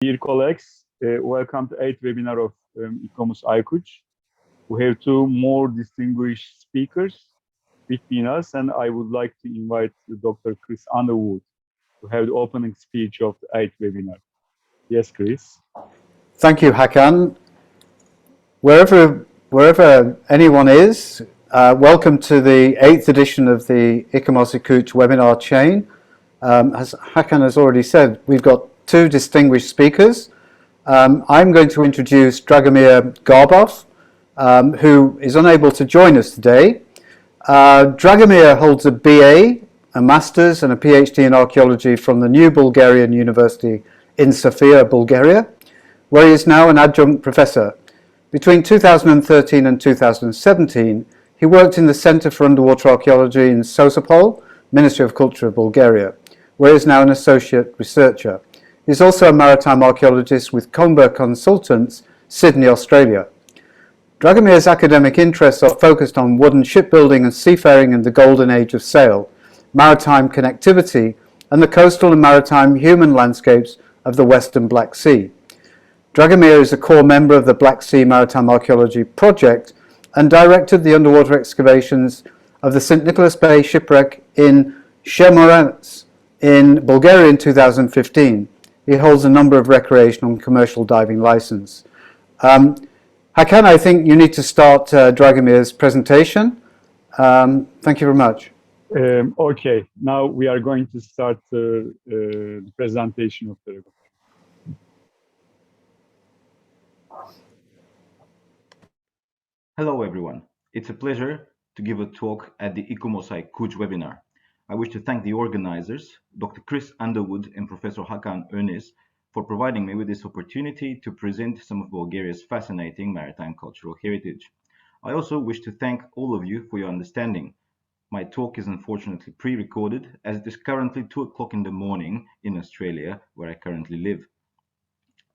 Dear colleagues, welcome to 8th webinar of ICOMOS ICUCH. We have two more distinguished speakers between us, and I would like to invite Dr. Chris Underwood to have the opening speech of the 8th webinar. Yes, Chris. Thank you, Hakan. Wherever anyone is, welcome to the 8th edition of the ICOMOS ICUCH webinar chain. As Hakan has already said, we've got two distinguished speakers. I'm going to introduce Dragomir Garbov, who is unable to join us today. Dragomir holds a BA, a Master's and a PhD in Archaeology from the New Bulgarian University in Sofia, Bulgaria, where he is now an adjunct professor. Between 2013 and 2017, he worked in the Center for Underwater Archaeology in Sosopol, Ministry of Culture of Bulgaria, where he is now an associate researcher. He is also a maritime archaeologist with Comber Consultants, Sydney, Australia. Dragomir's academic interests are focused on wooden shipbuilding and seafaring in the golden age of sail, maritime connectivity, and the coastal and maritime human landscapes of the Western Black Sea. Dragomir is a core member of the Black Sea Maritime Archaeology Project and directed the underwater excavations of the St. Nicholas Bay shipwreck in Shemoranets in Bulgaria in 2015. He holds a number of recreational and commercial diving licenses. Hakan, I think you need to start Dragomir's presentation. Thank you very much. Okay, now we are going to start the presentation of the Hello everyone, it's a pleasure to give a talk at the ICOMOS ICUCH webinar. I wish to thank the organizers, Dr. Chris Underwood and Professor Hakan Önes, for providing me with this opportunity to present some of Bulgaria's fascinating maritime cultural heritage. I also wish to thank all of you for your understanding. My talk is unfortunately pre-recorded as it is currently 2 o'clock in the morning in Australia, where I currently live.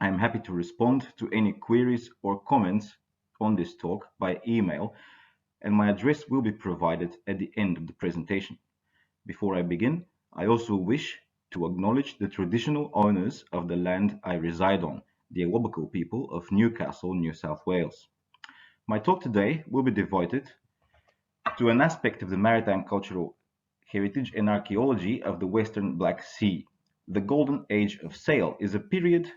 I am happy to respond to any queries or comments on this talk by email, and my address will be provided at the end of the presentation. Before I begin, I also wish to acknowledge the traditional owners of the land I reside on, the Awabakal people of Newcastle, New South Wales. My talk today will be devoted to an aspect of the maritime cultural heritage and archaeology of the Western Black Sea. The Golden Age of Sail is a period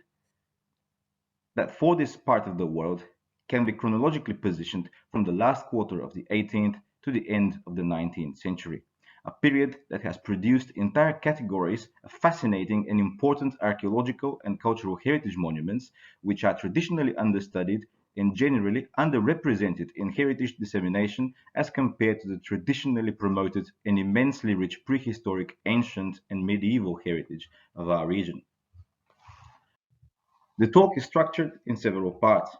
that for this part of the world can be chronologically positioned from the last quarter of the 18th to the end of the 19th century, a period that has produced entire categories of fascinating and important archaeological and cultural heritage monuments, which are traditionally understudied and generally underrepresented in heritage dissemination as compared to the traditionally promoted and immensely rich prehistoric, ancient, and medieval heritage of our region. The talk is structured in several parts.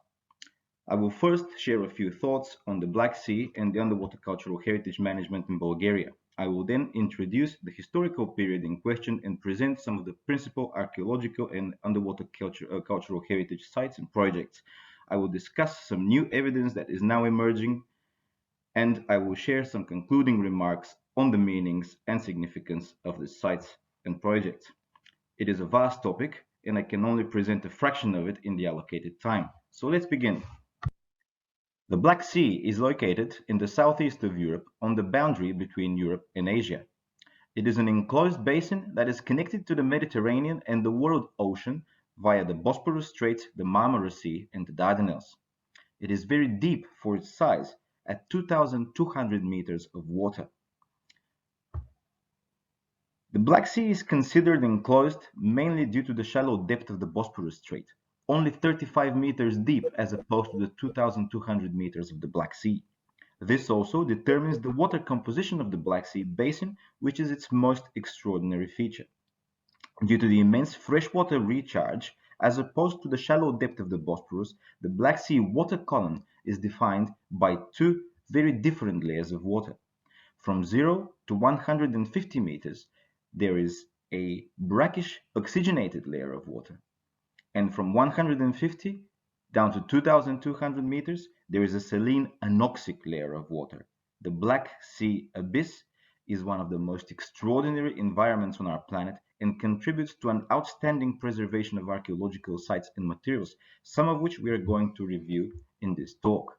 I will first share a few thoughts on the Black Sea and the underwater cultural heritage management in Bulgaria. I will then introduce the historical period in question and present some of the principal archaeological and underwater cultural heritage sites and projects. I will discuss some new evidence that is now emerging, and I will share some concluding remarks on the meanings and significance of the sites and projects. It is a vast topic, and I can only present a fraction of it in the allocated time. So let's begin. The Black Sea is located in the southeast of Europe on the boundary between Europe and Asia. It is an enclosed basin that is connected to the Mediterranean and the World Ocean via the Bosporus Strait, the Marmara Sea, and the Dardanelles. It is very deep for its size, at 2,200 meters of water. The Black Sea is considered enclosed mainly due to the shallow depth of the Bosporus Strait, only 35 meters deep as opposed to the 2,200 meters of the Black Sea. This also determines the water composition of the Black Sea basin, which is its most extraordinary feature. Due to the immense freshwater recharge, as opposed to the shallow depth of the Bosporus, the Black Sea water column is defined by two very different layers of water. From 0 to 150 meters, there is a brackish oxygenated layer of water. And from 150 down to 2,200 meters, there is a saline anoxic layer of water. The Black Sea abyss is one of the most extraordinary environments on our planet and contributes to an outstanding preservation of archaeological sites and materials, some of which we are going to review in this talk.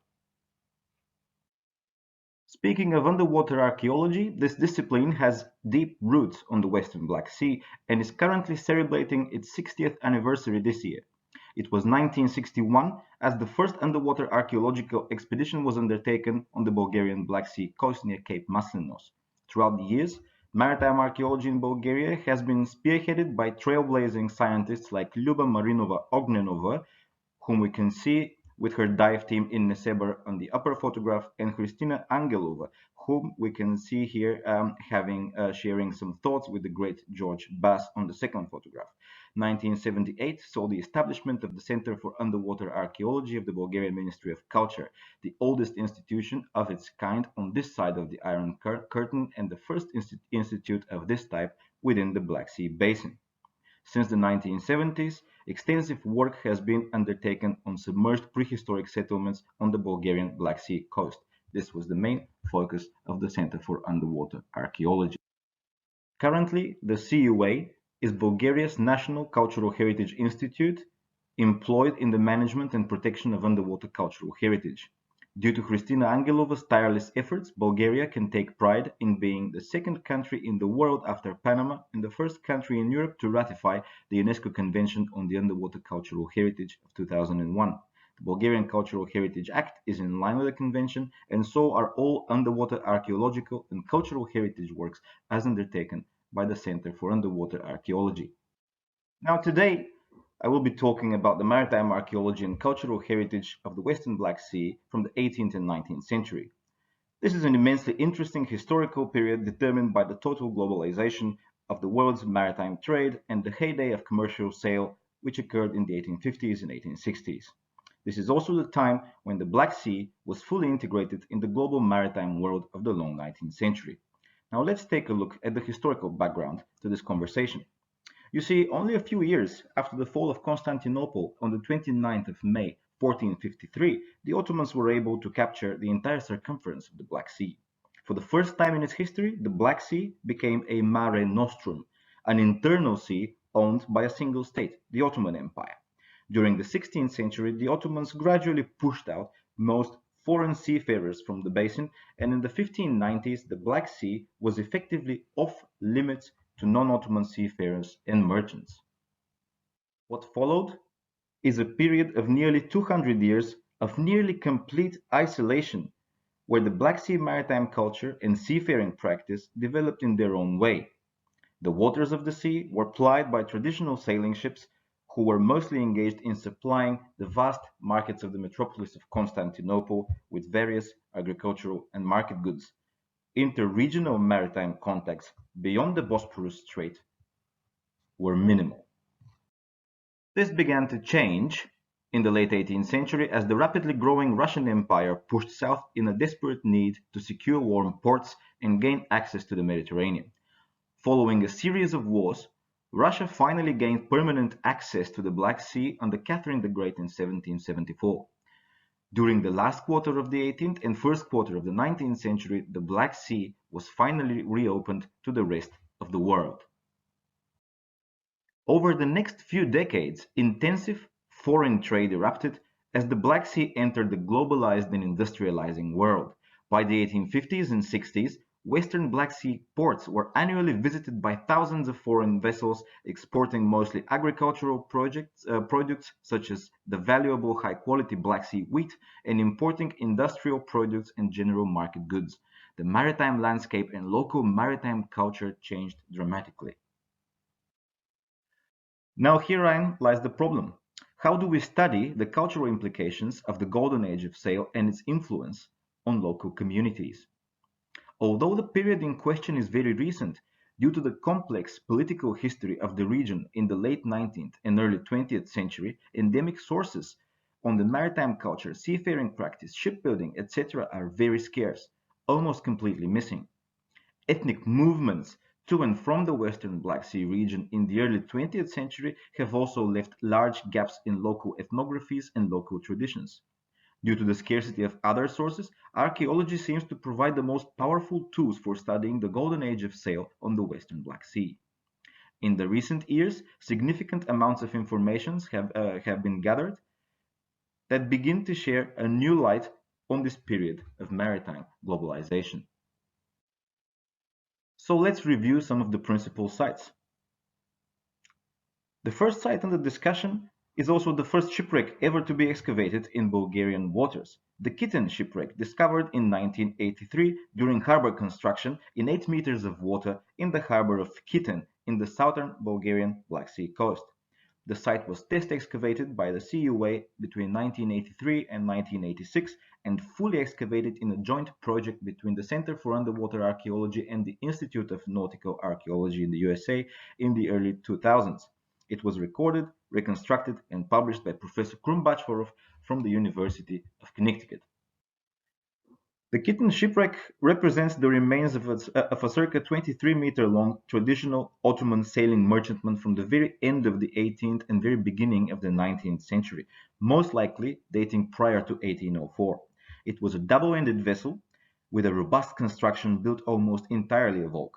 Speaking of underwater archaeology, this discipline has deep roots on the Western Black Sea and is currently celebrating its 60th anniversary this year. It was 1961 as the first underwater archaeological expedition was undertaken on the Bulgarian Black Sea coast near Cape Maslinos. Throughout the years, maritime archaeology in Bulgaria has been spearheaded by trailblazing scientists like Lyuba Marinova Ognenova, whom we can see with her dive team in Nesebar on the upper photograph, and Christina Angelova, whom we can see here sharing some thoughts with the great George Bass on the second photograph. 1978 saw the establishment of the Center for Underwater Archaeology of the Bulgarian Ministry of Culture, the oldest institution of its kind on this side of the Iron Curtain and the first institute of this type within the Black Sea Basin. Since the 1970s, extensive work has been undertaken on submerged prehistoric settlements on the Bulgarian Black Sea coast. This was the main focus of the Center for Underwater Archaeology. Currently, the CUA is Bulgaria's National Cultural Heritage Institute, employed in the management and protection of underwater cultural heritage. Due to Christina Angelova's tireless efforts, Bulgaria can take pride in being the second country in the world after Panama and the first country in Europe to ratify the UNESCO Convention on the Underwater Cultural Heritage of 2001. The Bulgarian Cultural Heritage Act is in line with the convention, and so are all underwater archaeological and cultural heritage works as undertaken by the Center for Underwater Archaeology. Now today, I will be talking about the maritime archaeology and cultural heritage of the Western Black Sea from the 18th and 19th century. This is an immensely interesting historical period determined by the total globalization of the world's maritime trade and the heyday of commercial sail, which occurred in the 1850s and 1860s. This is also the time when the Black Sea was fully integrated in the global maritime world of the long 19th century. Now let's take a look at the historical background to this conversation. You see, only a few years after the fall of Constantinople on the 29th of May 1453, the Ottomans were able to capture the entire circumference of the Black Sea. For the first time in its history, the Black Sea became a mare nostrum, an internal sea owned by a single state, the Ottoman Empire. During the 16th century, the Ottomans gradually pushed out most foreign seafarers from the basin, and in the 1590s, the Black Sea was effectively off limits to non-Ottoman seafarers and merchants. What followed is a period of nearly 200 years of nearly complete isolation, where the Black Sea maritime culture and seafaring practice developed in their own way. The waters of the sea were plied by traditional sailing ships who were mostly engaged in supplying the vast markets of the metropolis of Constantinople with various agricultural and market goods. Inter-regional maritime contacts beyond the Bosporus Strait were minimal. This began to change in the late 18th century as the rapidly growing Russian Empire pushed south in a desperate need to secure warm ports and gain access to the Mediterranean. Following a series of wars, Russia finally gained permanent access to the Black Sea under Catherine the Great in 1774. During the last quarter of the 18th and first quarter of the 19th century, the Black Sea was finally reopened to the rest of the world. Over the next few decades, intensive foreign trade erupted as the Black Sea entered the globalized and industrializing world. By the 1850s and 60s, Western Black Sea ports were annually visited by thousands of foreign vessels exporting mostly agricultural products such as the valuable high-quality Black Sea wheat and importing industrial products and general market goods. The maritime landscape and local maritime culture changed dramatically. Now herein lies the problem. How do we study the cultural implications of the golden age of sail and its influence on local communities? Although the period in question is very recent, due to the complex political history of the region in the late 19th and early 20th century, endemic sources on the maritime culture, seafaring practice, shipbuilding, etc. are very scarce, almost completely missing. Ethnic movements to and from the Western Black Sea region in the early 20th century have also left large gaps in local ethnographies and local traditions. Due to the scarcity of other sources, archaeology seems to provide the most powerful tools for studying the golden age of sail on the Western Black Sea. In the recent years, significant amounts of information have been gathered that begin to share a new light on this period of maritime globalization. So let's review some of the principal sites. The first site under discussion is also the first shipwreck ever to be excavated in Bulgarian waters, the Kitten Shipwreck, discovered in 1983 during harbor construction in 8 meters of water in the harbor of Kitten in the southern Bulgarian Black Sea coast. The site was test excavated by the CUA between 1983 and 1986 and fully excavated in a joint project between the Center for Underwater Archaeology and the Institute of Nautical Archaeology in the USA in the early 2000s. It was recorded, reconstructed, and published by Professor Krumbachev from the University of Connecticut. The Kitten Shipwreck represents the remains of a circa 23-meter-long traditional Ottoman sailing merchantman from the very end of the 18th and very beginning of the 19th century, most likely dating prior to 1804. It was a double-ended vessel with a robust construction built almost entirely of oak.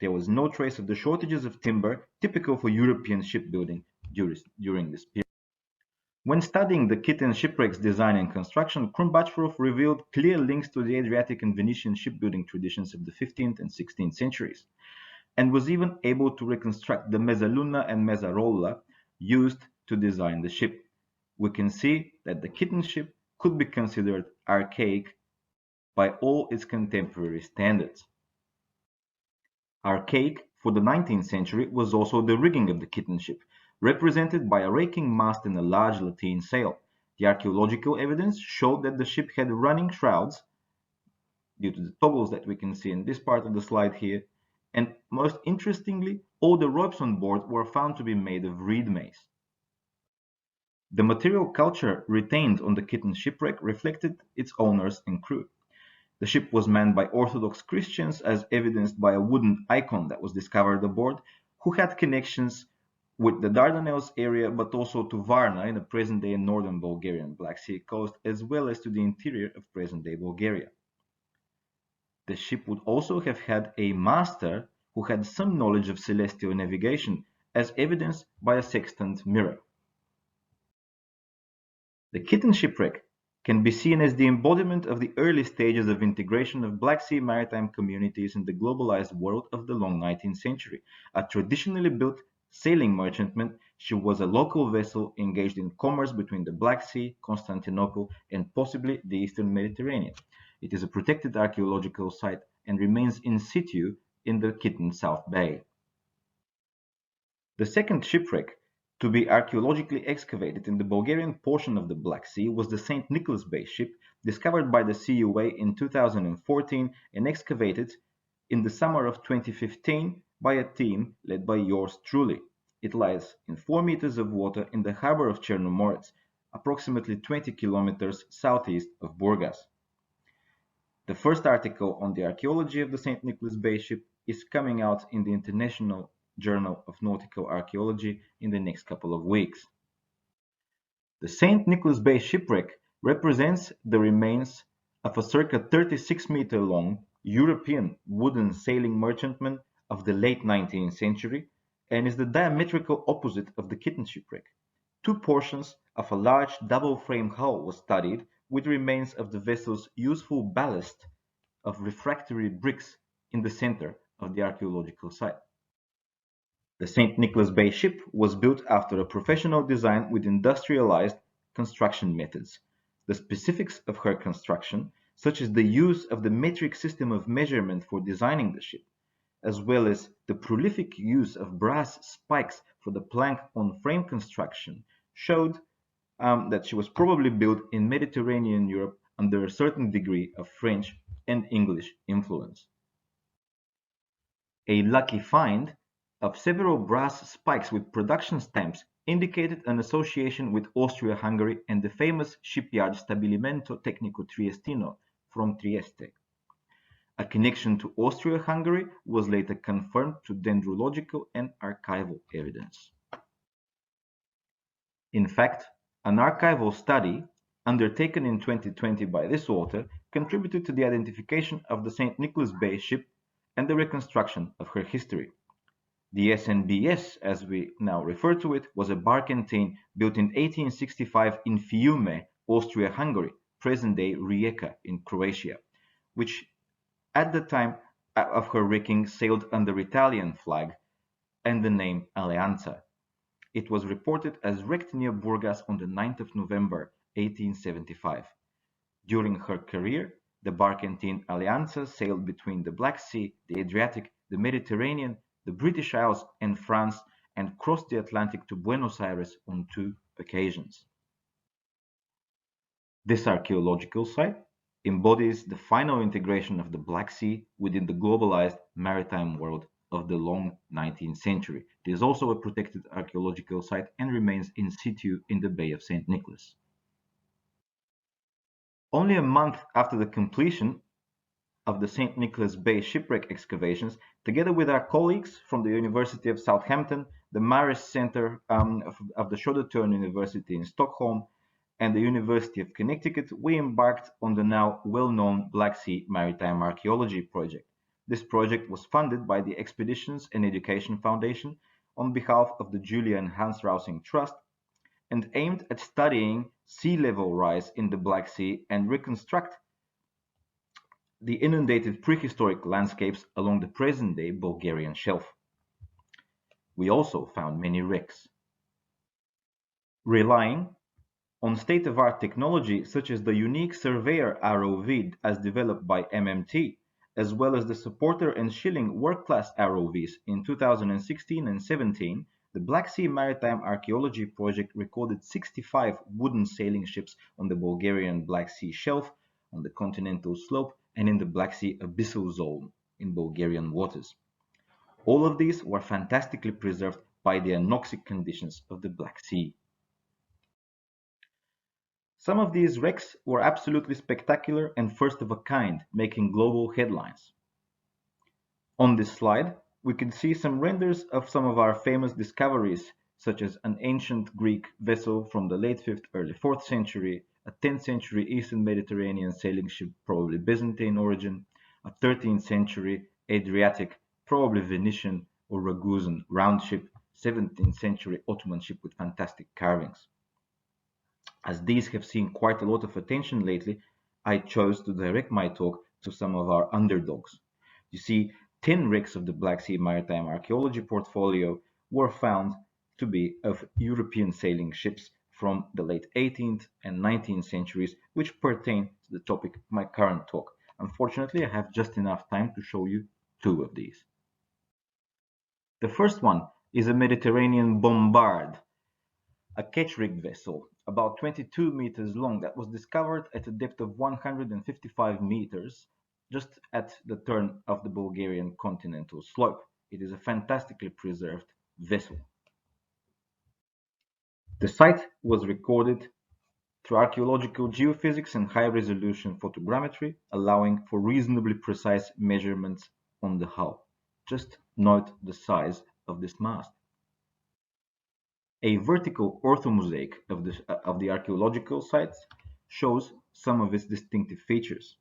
There was no trace of the shortages of timber typical for European shipbuilding during this period. When studying the Kitten Shipwreck's design and construction, Krumbachev revealed clear links to the Adriatic and Venetian shipbuilding traditions of the 15th and 16th centuries, and was even able to reconstruct the mezzaluna and mezzarola used to design the ship. We can see that the Kitten ship could be considered archaic by all its contemporary standards. Archaic for the 19th century was also the rigging of the Kitten ship, represented by a raking mast and a large lateen sail. The archaeological evidence showed that the ship had running shrouds, due to the toggles that we can see in this part of the slide here, and most interestingly, all the ropes on board were found to be made of reed mace. The material culture retained on the Kitten Shipwreck reflected its owners and crew. The ship was manned by Orthodox Christians, as evidenced by a wooden icon that was discovered aboard, who had connections with the Dardanelles area, but also to Varna in the present-day northern Bulgarian Black Sea coast, as well as to the interior of present-day Bulgaria. The ship would also have had a master who had some knowledge of celestial navigation, as evidenced by a sextant mirror. The Kitten Shipwreck can be seen as the embodiment of the early stages of integration of Black Sea maritime communities in the globalized world of the long 19th century. A traditionally built sailing merchantman, she was a local vessel engaged in commerce between the Black Sea, Constantinople, and possibly the Eastern Mediterranean. It is a protected archaeological site and remains in situ in the Kitten South Bay. The second shipwreck to be archaeologically excavated in the Bulgarian portion of the Black Sea was the St. Nicholas Bay ship, discovered by the CUA in 2014 and excavated in the summer of 2015 by a team led by yours truly. It lies in 4 meters of water in the harbor of Chernomorets, approximately 20 kilometers southeast of Burgas. The first article on the archaeology of the St. Nicholas Bay ship is coming out in the International Journal of Nautical Archaeology in the next couple of weeks. The St. Nicholas Bay shipwreck represents the remains of a circa 36-meter-long European wooden sailing merchantman of the late 19th century and is the diametrical opposite of the Kitten Shipwreck. Two portions of a large double-frame hull was studied with remains of the vessel's useful ballast of refractory bricks in the center of the archaeological site. The St. Nicholas Bay ship was built after a professional design with industrialized construction methods. The specifics of her construction, such as the use of the metric system of measurement for designing the ship, as well as the prolific use of brass spikes for the plank on frame construction, showed that she was probably built in Mediterranean Europe under a certain degree of French and English influence. A lucky find of several brass spikes with production stamps indicated an association with Austria-Hungary and the famous shipyard Stabilimento Tecnico Triestino from Trieste. A connection to Austria-Hungary was later confirmed through dendrological and archival evidence. In fact, an archival study undertaken in 2020 by this author contributed to the identification of the St. Nicholas Bay ship and the reconstruction of her history. The SNBS, as we now refer to it, was a barkentine built in 1865 in Fiume, Austria-Hungary, present-day Rijeka in Croatia, which at the time of her wrecking sailed under Italian flag and the name Alleanza. It was reported as wrecked near Burgas on the 9th of November 1875. During her career, the barkentine Alleanza sailed between the Black Sea, the Adriatic, the Mediterranean, the British Isles, and France, and crossed the Atlantic to Buenos Aires on 2 occasions. This archaeological site embodies the final integration of the Black Sea within the globalized maritime world of the long 19th century. It is also a protected archaeological site and remains in situ in the Bay of St. Nicholas. Only a month after the completion of the St. Nicholas Bay shipwreck excavations, together with our colleagues from the University of Southampton, the Maris Center of the Södertörn University in Stockholm, and the University of Connecticut, we embarked on the now well-known Black Sea Maritime Archaeology project. This project was funded by the Expeditions and Education Foundation on behalf of the Julia and Hans Rausing Trust and aimed at studying sea level rise in the Black Sea and reconstruct the inundated prehistoric landscapes along the present-day Bulgarian shelf. We also found many wrecks. Relying on state-of-art technology such as the unique Surveyor ROV as developed by MMT, as well as the Supporter and Schilling work-class ROVs in 2016 and 17, the Black Sea Maritime Archaeology project recorded 65 wooden sailing ships on the Bulgarian Black Sea shelf, on the continental slope, and in the Black Sea abyssal zone in Bulgarian waters. All of these were fantastically preserved by the anoxic conditions of the Black Sea. Some of these wrecks were absolutely spectacular and first of a kind, making global headlines. On this slide, we can see some renders of some of our famous discoveries, such as an ancient Greek vessel from the late 5th, early 4th century, a 10th century Eastern Mediterranean sailing ship, probably Byzantine origin, a 13th century Adriatic, probably Venetian or Ragusan round ship, 17th century Ottoman ship with fantastic carvings. As these have seen quite a lot of attention lately, I chose to direct my talk to some of our underdogs. You see, 10 wrecks of the Black Sea Maritime Archaeology portfolio were found to be of European sailing ships from the late 18th and 19th centuries, which pertain to the topic of my current talk. Unfortunately, I have just enough time to show you 2 of these. The first one is a Mediterranean Bombard, a ketch-rigged vessel about 22 meters long that was discovered at a depth of 155 meters just at the turn of the Bulgarian continental slope. It is a fantastically preserved vessel. The site was recorded through archaeological geophysics and high-resolution photogrammetry, allowing for reasonably precise measurements on the hull. Just note the size of this mast. A vertical orthomosaic of the archaeological sites shows some of its distinctive features.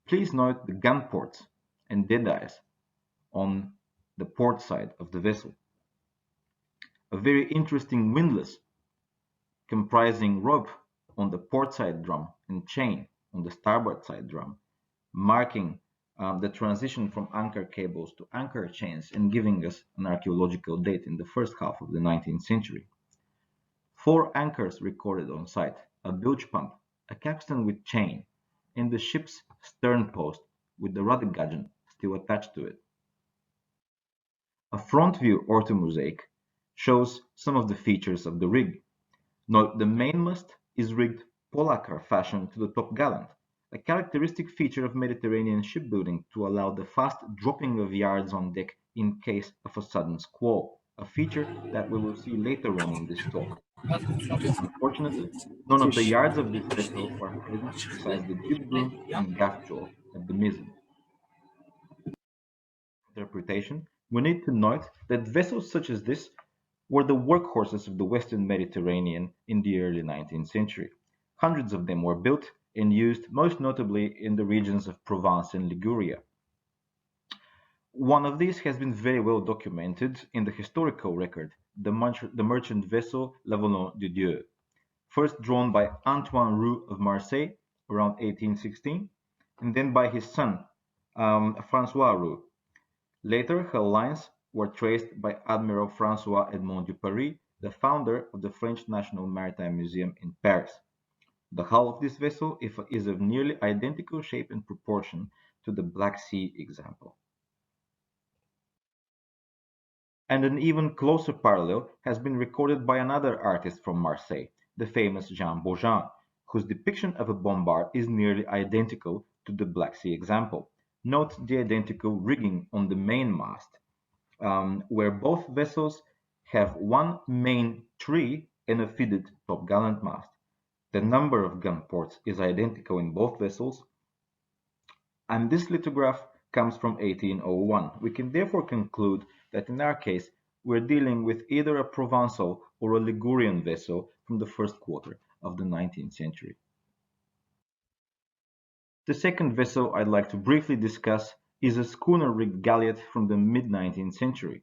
Please note the gun ports and deadeyes on the port side of the vessel. A very interesting windlass comprising rope on the port side drum and chain on the starboard side drum, marking the transition from anchor cables to anchor chains and giving us an archaeological date in the first half of the 19th century. 4 anchors recorded on site, a bilge pump, a capstan with chain, and the ship's stern post with the rudder gudgeon still attached to it. A front view orthomosaic shows some of the features of the rig. Note the mainmast is rigged Polakar fashion to the top gallant, a characteristic feature of Mediterranean shipbuilding to allow the fast dropping of yards on deck in case of a sudden squall, a feature that we will see later on in this talk. Unfortunately, none of the yards of this vessel were present besides the jib boom and gaff jaw at the mizzen. Interpretation, we need to note that vessels such as this were the workhorses of the Western Mediterranean in the early 19th century. Hundreds of them were built and used most notably in the regions of Provence and Liguria. One of these has been very well documented in the historical record, the merchant vessel L'Avenant de Dieu, first drawn by Antoine Roux of Marseille around 1816, and then by his son, François Roux. Later, her lines were traced by Admiral François Edmond du Paris, the founder of the French National Maritime Museum in Paris. The hull of this vessel is of nearly identical shape and proportion to the Black Sea example. And an even closer parallel has been recorded by another artist from Marseille, the famous Jean Beaujean, whose depiction of a bombard is nearly identical to the Black Sea example. Note the identical rigging on the main mast, where both vessels have one main tree and a fitted topgallant mast. The number of gun ports is identical in both vessels, and this lithograph comes from 1801. We can therefore conclude that in our case, we're dealing with either a Provençal or a Ligurian vessel from the first quarter of the 19th century. The second vessel I'd like to briefly discuss is a schooner-rigged galleot from the mid-19th century.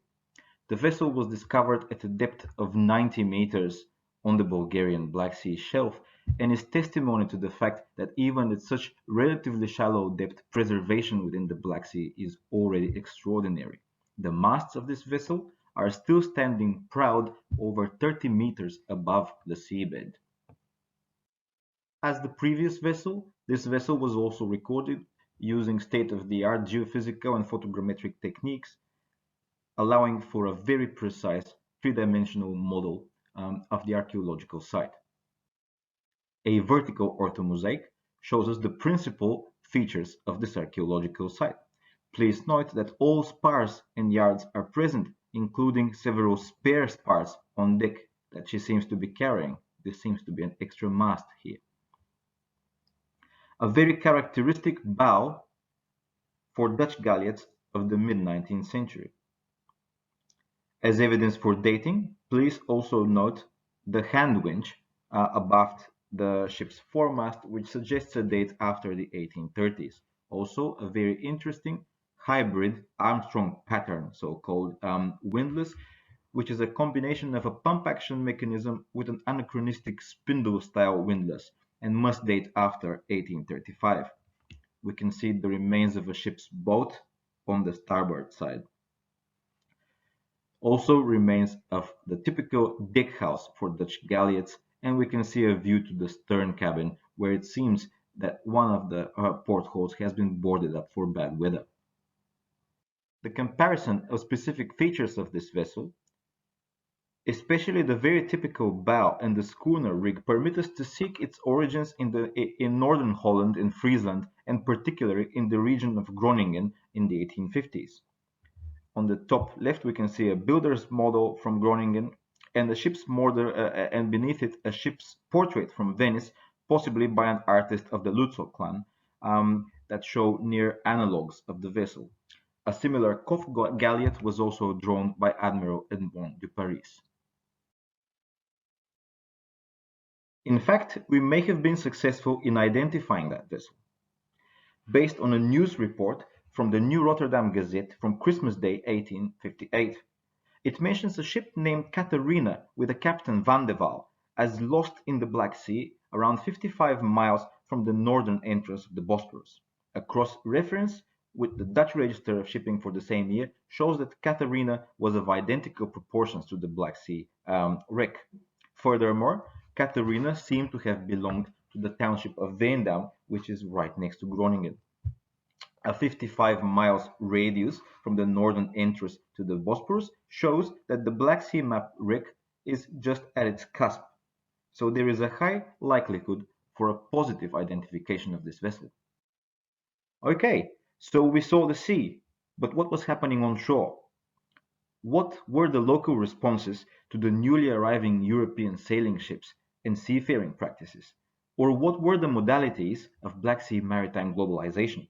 The vessel was discovered at a depth of 90 meters on the Bulgarian Black Sea shelf and is testimony to the fact that even at such relatively shallow depth, preservation within the Black Sea is already extraordinary. The masts of this vessel are still standing proud over 30 meters above the seabed. As the previous vessel, this vessel was also recorded using state-of-the-art geophysical and photogrammetric techniques, allowing for a very precise three-dimensional model of the archaeological site. A vertical orthomosaic shows us the principal features of this archaeological site. Please note that all spars and yards are present, including several spare spars on deck that she seems to be carrying. This seems to be an extra mast here. A very characteristic bow for Dutch galleots of the mid-19th century. As evidence for dating, please also note the hand winch abaft the ship's foremast, which suggests a date after the 1830s. Also, a very interesting hybrid Armstrong pattern, so-called windlass, which is a combination of a pump action mechanism with an anachronistic spindle-style windlass and must date after 1835. We can see the remains of a ship's boat on the starboard side. Also remains of the typical deck house for Dutch galleots, and we can see a view to the stern cabin where it seems that one of the portholes has been boarded up for bad weather. The comparison of specific features of this vessel, especially the very typical bow and the schooner rig, permit us to seek its origins in northern Holland and Friesland, and particularly in the region of Groningen in the 1850s. On the top left, we can see a builder's model from Groningen and the ship's model, and beneath it, a ship's portrait from Venice, possibly by an artist of the Lutzow clan, that show near analogues of the vessel. A similar Coff galleot was also drawn by Admiral Edmond de Paris. In fact, we may have been successful in identifying that vessel. Based on a news report from the New Rotterdam Gazette from Christmas Day 1858. It mentions a ship named Katharina with a Captain Van de Waal as lost in the Black Sea around 55 miles from the northern entrance of the Bosporus. A cross-reference with the Dutch Register of Shipping for the same year shows that Katharina was of identical proportions to the Black Sea wreck. Furthermore, Katharina seemed to have belonged to the township of Veendam, which is right next to Groningen. A 55 miles radius from the northern entrance to the Bosporus shows that the Black Sea map wreck is just at its cusp, so there is a high likelihood for a positive identification of this vessel. Okay, so we saw the sea, but what was happening on shore? What were the local responses to the newly arriving European sailing ships and seafaring practices? Or what were the modalities of Black Sea maritime globalization?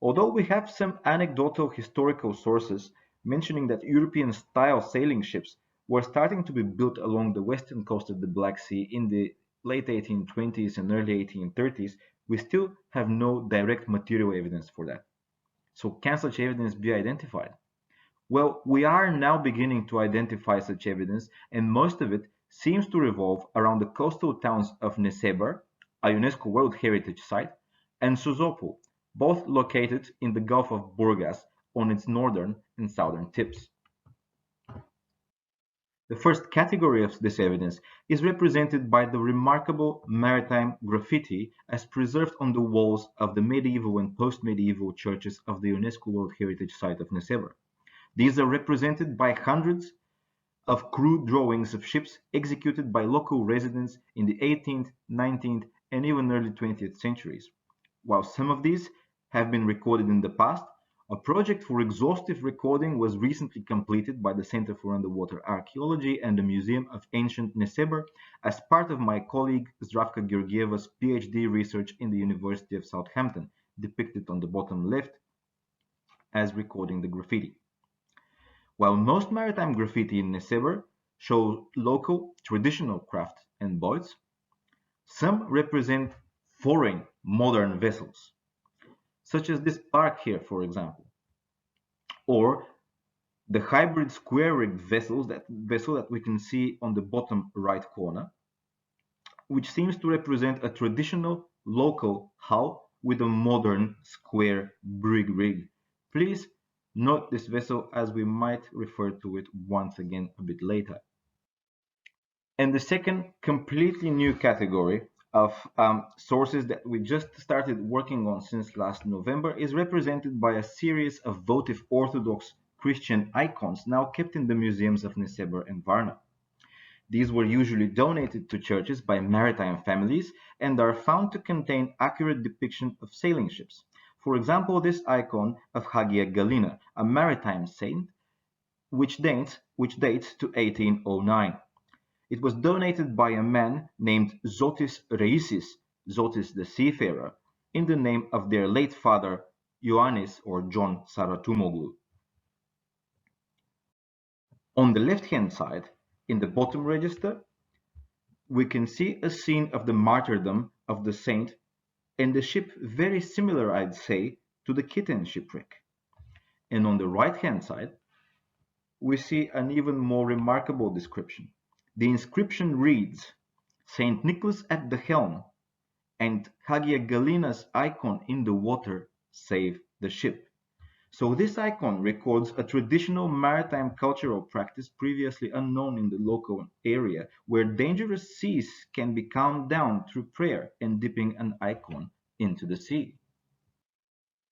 Although we have some anecdotal historical sources mentioning that European-style sailing ships were starting to be built along the western coast of the Black Sea in the late 1820s and early 1830s, we still have no direct material evidence for that. So can such evidence be identified? Well, we are now beginning to identify such evidence, and most of it seems to revolve around the coastal towns of Nesebar, a UNESCO World Heritage Site, and Sozopol, both located in the Gulf of Burgas on its northern and southern tips. The first category of this evidence is represented by the remarkable maritime graffiti as preserved on the walls of the medieval and post-medieval churches of the UNESCO World Heritage Site of Nesebar. These are represented by hundreds of crude drawings of ships executed by local residents in the 18th, 19th, and even early 20th centuries. While some of these have been recorded in the past, a project for exhaustive recording was recently completed by the Center for Underwater Archaeology and the Museum of Ancient Nesebar as part of my colleague Zdravka Georgieva's PhD research in the University of Southampton, depicted on the bottom left as recording the graffiti. While most maritime graffiti in Nesebar show local traditional craft and boats, some represent foreign modern vessels, such as this bark here, for example, or the hybrid square-rigged vessel that we can see on the bottom right corner, which seems to represent a traditional local hull with a modern square brig rig. Please note this vessel as we might refer to it once again a bit later. And the second completely new category of sources that we just started working on since last November is represented by a series of votive Orthodox Christian icons now kept in the museums of Nesebar and Varna. These were usually donated to churches by maritime families and are found to contain accurate depiction of sailing ships. For example, this icon of Hagia Galina, a maritime saint, which dates to 1809. It was donated by a man named Zotis Reisis, Zotis the seafarer, in the name of their late father Ioannis or John Saratumoglu. On the left-hand side, in the bottom register, we can see a scene of the martyrdom of the saint and the ship very similar, I'd say, to the Kitten Shipwreck. And on the right-hand side, we see an even more remarkable description. The inscription reads, Saint Nicholas at the helm and Hagia Galina's icon in the water save the ship. So this icon records a traditional maritime cultural practice previously unknown in the local area, where dangerous seas can be calmed down through prayer and dipping an icon into the sea.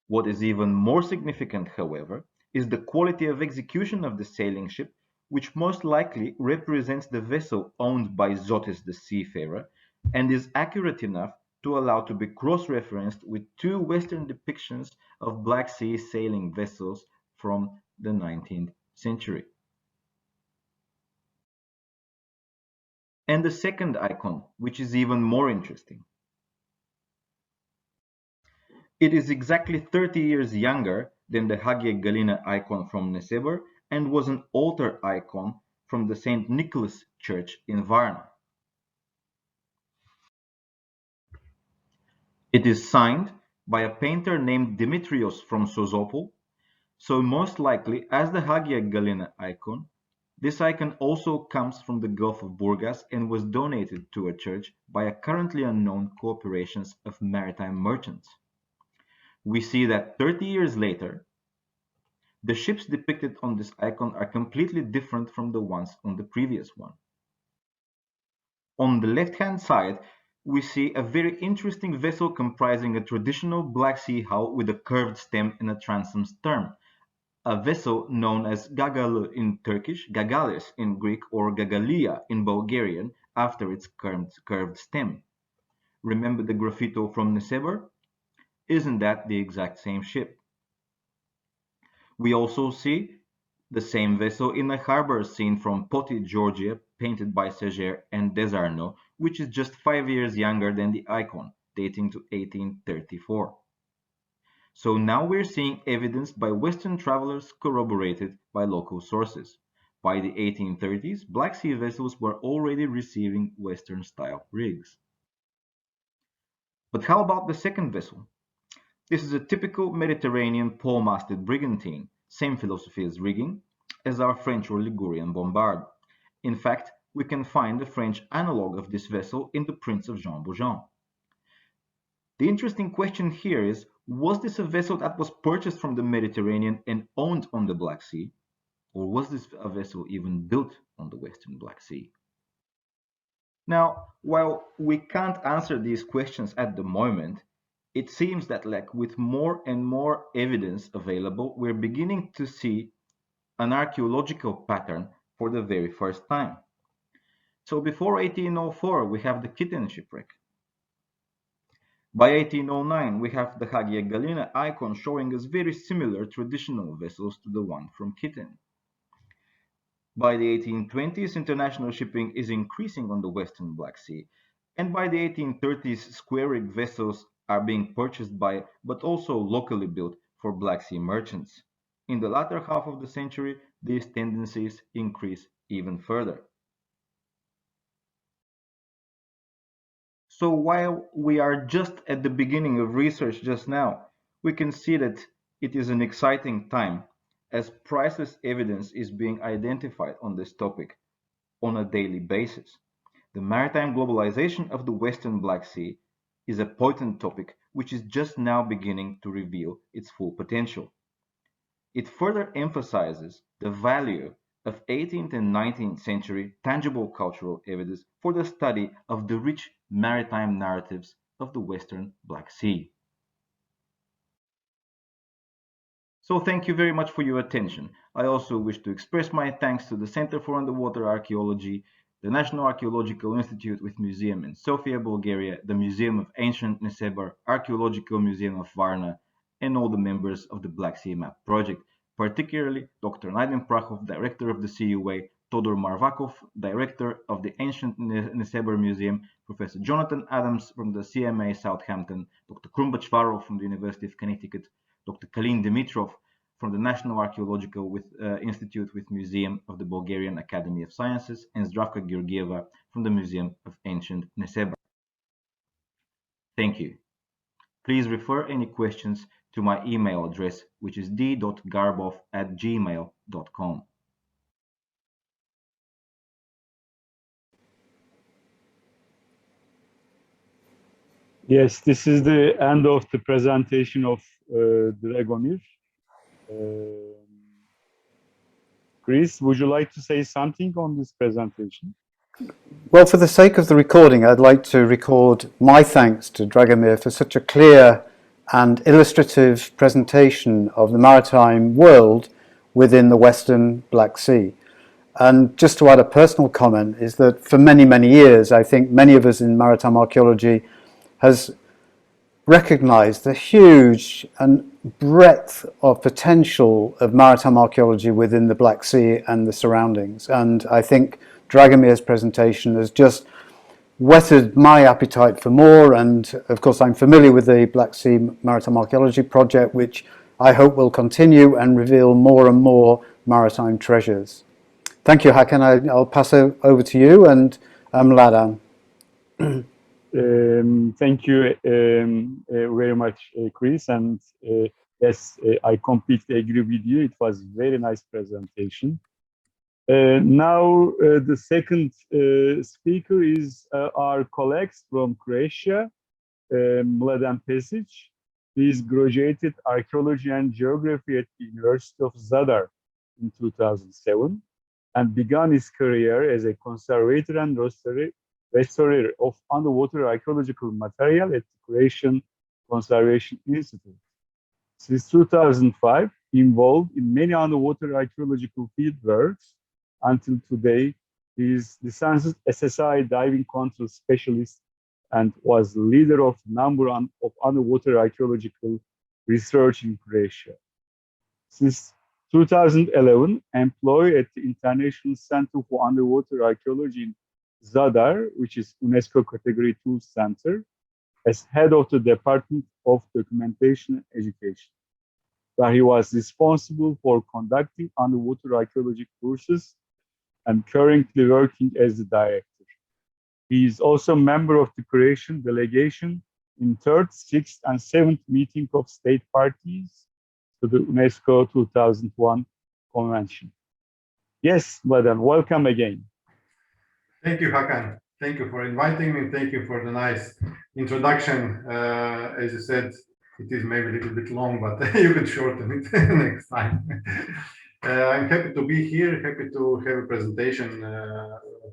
What is even more significant, however, is the quality of execution of the sailing ship, which most likely represents the vessel owned by Zotis the seafarer and is accurate enough to allow to be cross-referenced with two Western depictions of Black Sea sailing vessels from the 19th century. And the second icon, which is even more interesting. It is exactly 30 years younger than the Hagia Galina icon from Nesebar and was an altar icon from the St. Nicholas Church in Varna. It is signed by a painter named Dimitrios from Sozopol, so most likely, as the Hagia Galina icon, this icon also comes from the Gulf of Burgas and was donated to a church by a currently unknown corporations of maritime merchants. We see that 30 years later, the ships depicted on this icon are completely different from the ones on the previous one. On the left-hand side, we see a very interesting vessel comprising a traditional Black Sea hull with a curved stem and a transom stern, a vessel known as Gagalı in Turkish, Gagales in Greek, or Gagalia in Bulgarian after its curved stem. Remember the graffito from Nesebar? Isn't that the exact same ship? We also see the same vessel in a harbor scene from Poti, Georgia, painted by Seger and Desarno, which is just 5 years younger than the icon, dating to 1834. So now we're seeing evidence by Western travelers corroborated by local sources. By the 1830s, Black Sea vessels were already receiving Western-style rigs. But how about the second vessel? This is a typical Mediterranean pole-masted brigantine, same philosophy as rigging, as our French or Ligurian Bombard. In fact, we can find the French analogue of this vessel in the Prince of Jean Bougeant. The interesting question here is, was this a vessel that was purchased from the Mediterranean and owned on the Black Sea? Or was this a vessel even built on the Western Black Sea? Now, while we can't answer these questions at the moment, it seems that with more and more evidence available, we're beginning to see an archaeological pattern for the very first time. So before 1804, we have the Kitten Shipwreck. By 1809, we have the Hagia Galina icon showing us very similar traditional vessels to the one from Kitten. By the 1820s, international shipping is increasing on the Western Black Sea, and by the 1830s, square rig vessels are being purchased by, but also locally built for Black Sea merchants. In the latter half of the century, these tendencies increase even further. So while we are just at the beginning of research just now, we can see that it is an exciting time as priceless evidence is being identified on this topic on a daily basis. The maritime globalization of the Western Black Sea is a potent topic which is just now beginning to reveal its full potential. It further emphasizes the value of 18th and 19th century tangible cultural evidence for the study of the rich maritime narratives of the Western Black Sea. So thank you very much for your attention. I also wish to express my thanks to the Center for Underwater Archaeology, the National Archaeological Institute with Museum in Sofia, Bulgaria, the Museum of Ancient Nesebar, Archaeological Museum of Varna, and all the members of the Black Sea Map Project, particularly Dr. Naiden Prachov, Director of the CUA, Todor Marvakov, Director of the Ancient Nesebar Museum, Professor Jonathan Adams from the CMA Southampton, Dr. Krumba Chvarov from the University of Connecticut, Dr. Kalin Dimitrov from the National Archaeological Institute with Museum of the Bulgarian Academy of Sciences, and Zdravka Georgieva from the Museum of Ancient Nesebar. Thank you. Please refer any questions to my email address, which is d.garbov@gmail.com. Yes, this is the end of the presentation of Dragomir. Chris, would you like to say something on this presentation? Well, for the sake of the recording, I'd like to record my thanks to Dragomir for such a clear and illustrative presentation of the maritime world within the Western Black Sea. And just to add a personal comment is that for many, many years, I think many of us in maritime archaeology has recognized the huge and breadth of potential of maritime archaeology within the Black Sea and the surroundings. And I think Dragomir's presentation has just whetted my appetite for more. And of course, I'm familiar with the Black Sea Maritime Archaeology Project, which I hope will continue and reveal more and more maritime treasures. Thank you, Hakan. I'll pass it over to you and Mladen. Thank you very much, Chris. And yes, I completely agree with you. It was very nice presentation. Now, the second speaker is our colleagues from Croatia, Mladen Pesic. He is graduated archaeology and geography at the University of Zadar in 2007 and began his career as a conservator and restorer of underwater archaeological material at the Croatian Conservation Institute. Since 2005, involved in many underwater archaeological field works. Until today, he is licensed SSI diving control specialist and was leader of a number of underwater archaeological research in Croatia. Since 2011, employed at the International Center for Underwater Archaeology in Zadar, which is UNESCO Category 2 Center, as head of the Department of Documentation and Education, where he was responsible for conducting underwater archaeology courses and currently working as the director. He is also a member of the Croatian delegation in third, sixth, and seventh meeting of state parties to the UNESCO 2001 convention. Yes, Vladan, welcome again. Thank you, Hakan. Thank you for inviting me. Thank you for the nice introduction. As you said, it is maybe a little bit long, but you can shorten it next time. I'm happy to be here, happy to have a presentation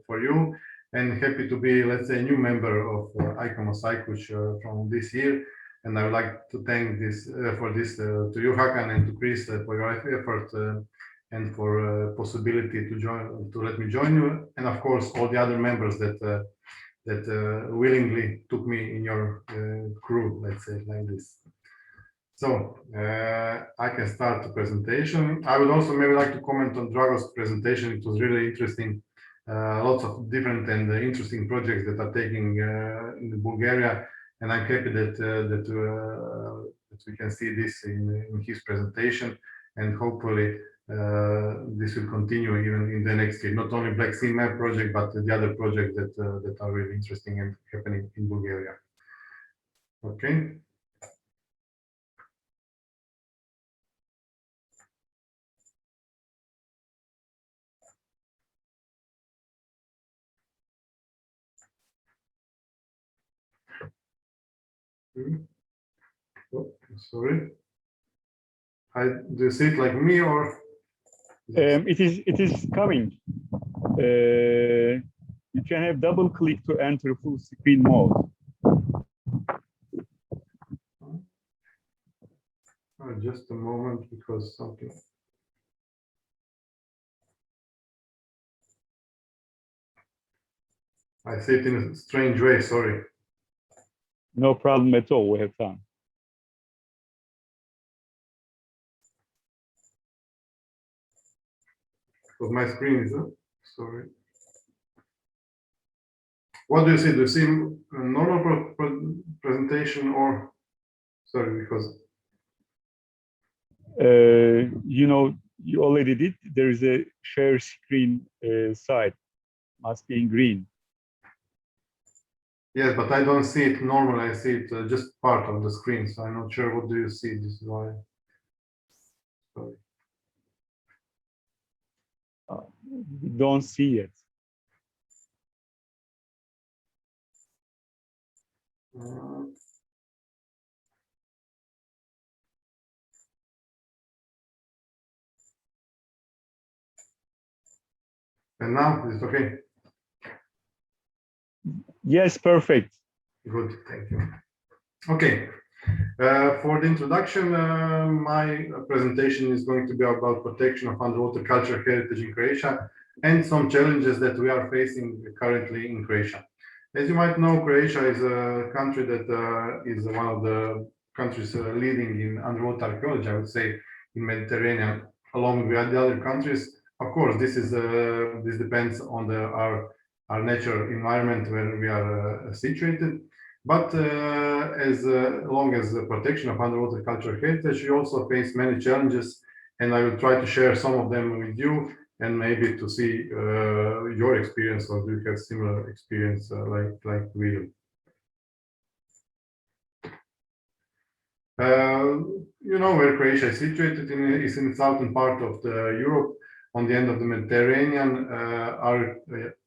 for you, and happy to be, let's say, a new member of ICOMOS ICUCH from this year. And I would like to thank this to you, Hakan, and to Chris for your effort and for possibility to let me join you, and of course all the other members that willingly took me in your crew, let's say like this. So I can start the presentation. I would also maybe like to comment on Drago's presentation. It was really interesting. Lots of different and interesting projects that are taking in Bulgaria, and I'm happy that we can see this in his presentation, and hopefully this will continue even in the next year. Not only Black Sea Map project, but the other projects that are really interesting and happening in Bulgaria. Okay. Oh, sorry. Do you see it like me or? It is coming. You can have double click to enter full screen mode. Just a moment, because something. I see it in a strange way, sorry. No problem at all, we have time. Because my screen is up, sorry. What do you see? Do you see a normal presentation or, sorry, because. You know, you already did. There is a share screen side, must be in green. Yes, but I don't see it normal. I see it just part of the screen, so I'm not sure what do you see. This is why. Sorry. We don't see it. And now is it okay? Yes, perfect. Good, thank you. Okay, for the introduction, my presentation is going to be about protection of underwater cultural heritage in Croatia and some challenges that we are facing currently in Croatia. As you might know, Croatia is a country that is one of the countries leading in underwater archaeology, I would say, in Mediterranean, along with the other countries. Of course, this depends on our natural environment where we are situated. But as long as the protection of underwater cultural heritage, we also face many challenges, and I will try to share some of them with you, and maybe to see your experience, or do you have similar experience like we do. You know where Croatia is situated is in the southern part of the Europe, on the end of the Mediterranean. Our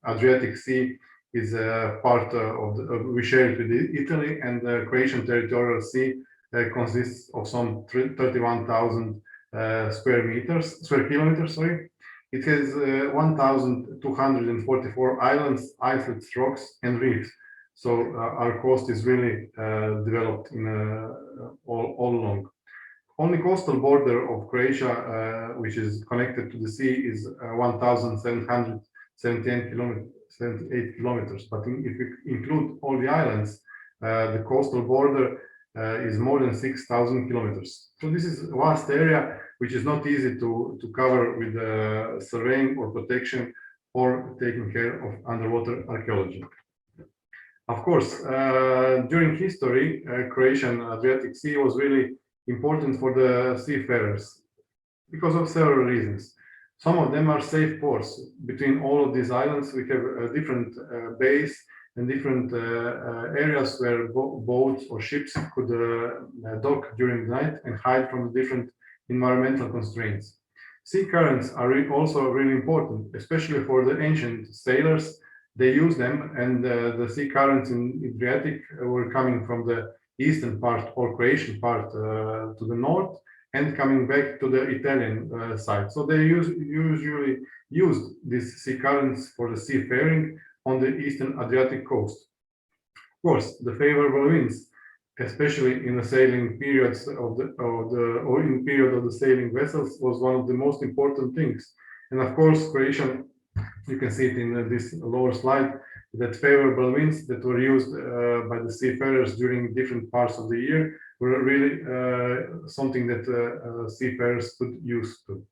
Adriatic Sea is a part of we share it with Italy, and the Croatian territorial sea consists of some 31,000 square kilometers. Sorry, it has 1,244 islands, islets, rocks, and reefs. So our coast is really developed in all along. Only coastal border of Croatia, which is connected to the sea, is 1,778 kilometers. But if we include all the islands, the coastal border is more than 6,000 kilometers. So this is a vast area which is not easy to cover with surveying or protection or taking care of underwater archaeology. Of course, during history, Croatian Adriatic Sea was really important for the seafarers because of several reasons. Some of them are safe ports. Between all of these islands, we have different bays and different areas where boats or ships could dock during the night and hide from the different environmental constraints. Sea currents are also really important, especially for the ancient sailors. They used them, and the sea currents in Adriatic were coming from the eastern part or Croatian part to the north and coming back to the Italian side. So they usually used these sea currents for the seafaring on the eastern Adriatic coast. Of course, the favorable winds, especially in the sailing periods or in period of the sailing vessels, was one of the most important things. And of course, Croatian, you can see it in this lower slide, that favorable winds that were used by the seafarers during different parts of the year were really something that seafarers could use to.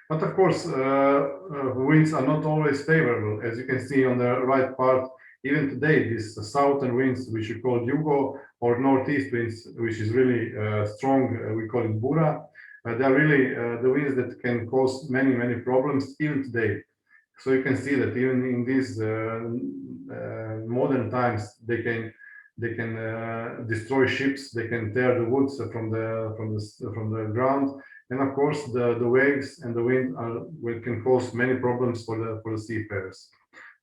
But of course, winds are not always favorable. As you can see on the right part, even today, these southern winds, which we call Jugo, or northeast winds, which is really strong, we call it Bura, they are really the winds that can cause many problems even today. So you can see that even in these modern times, they can destroy ships, they can tear the woods from the ground, and of course the waves and the wind can cause many problems for the seafarers.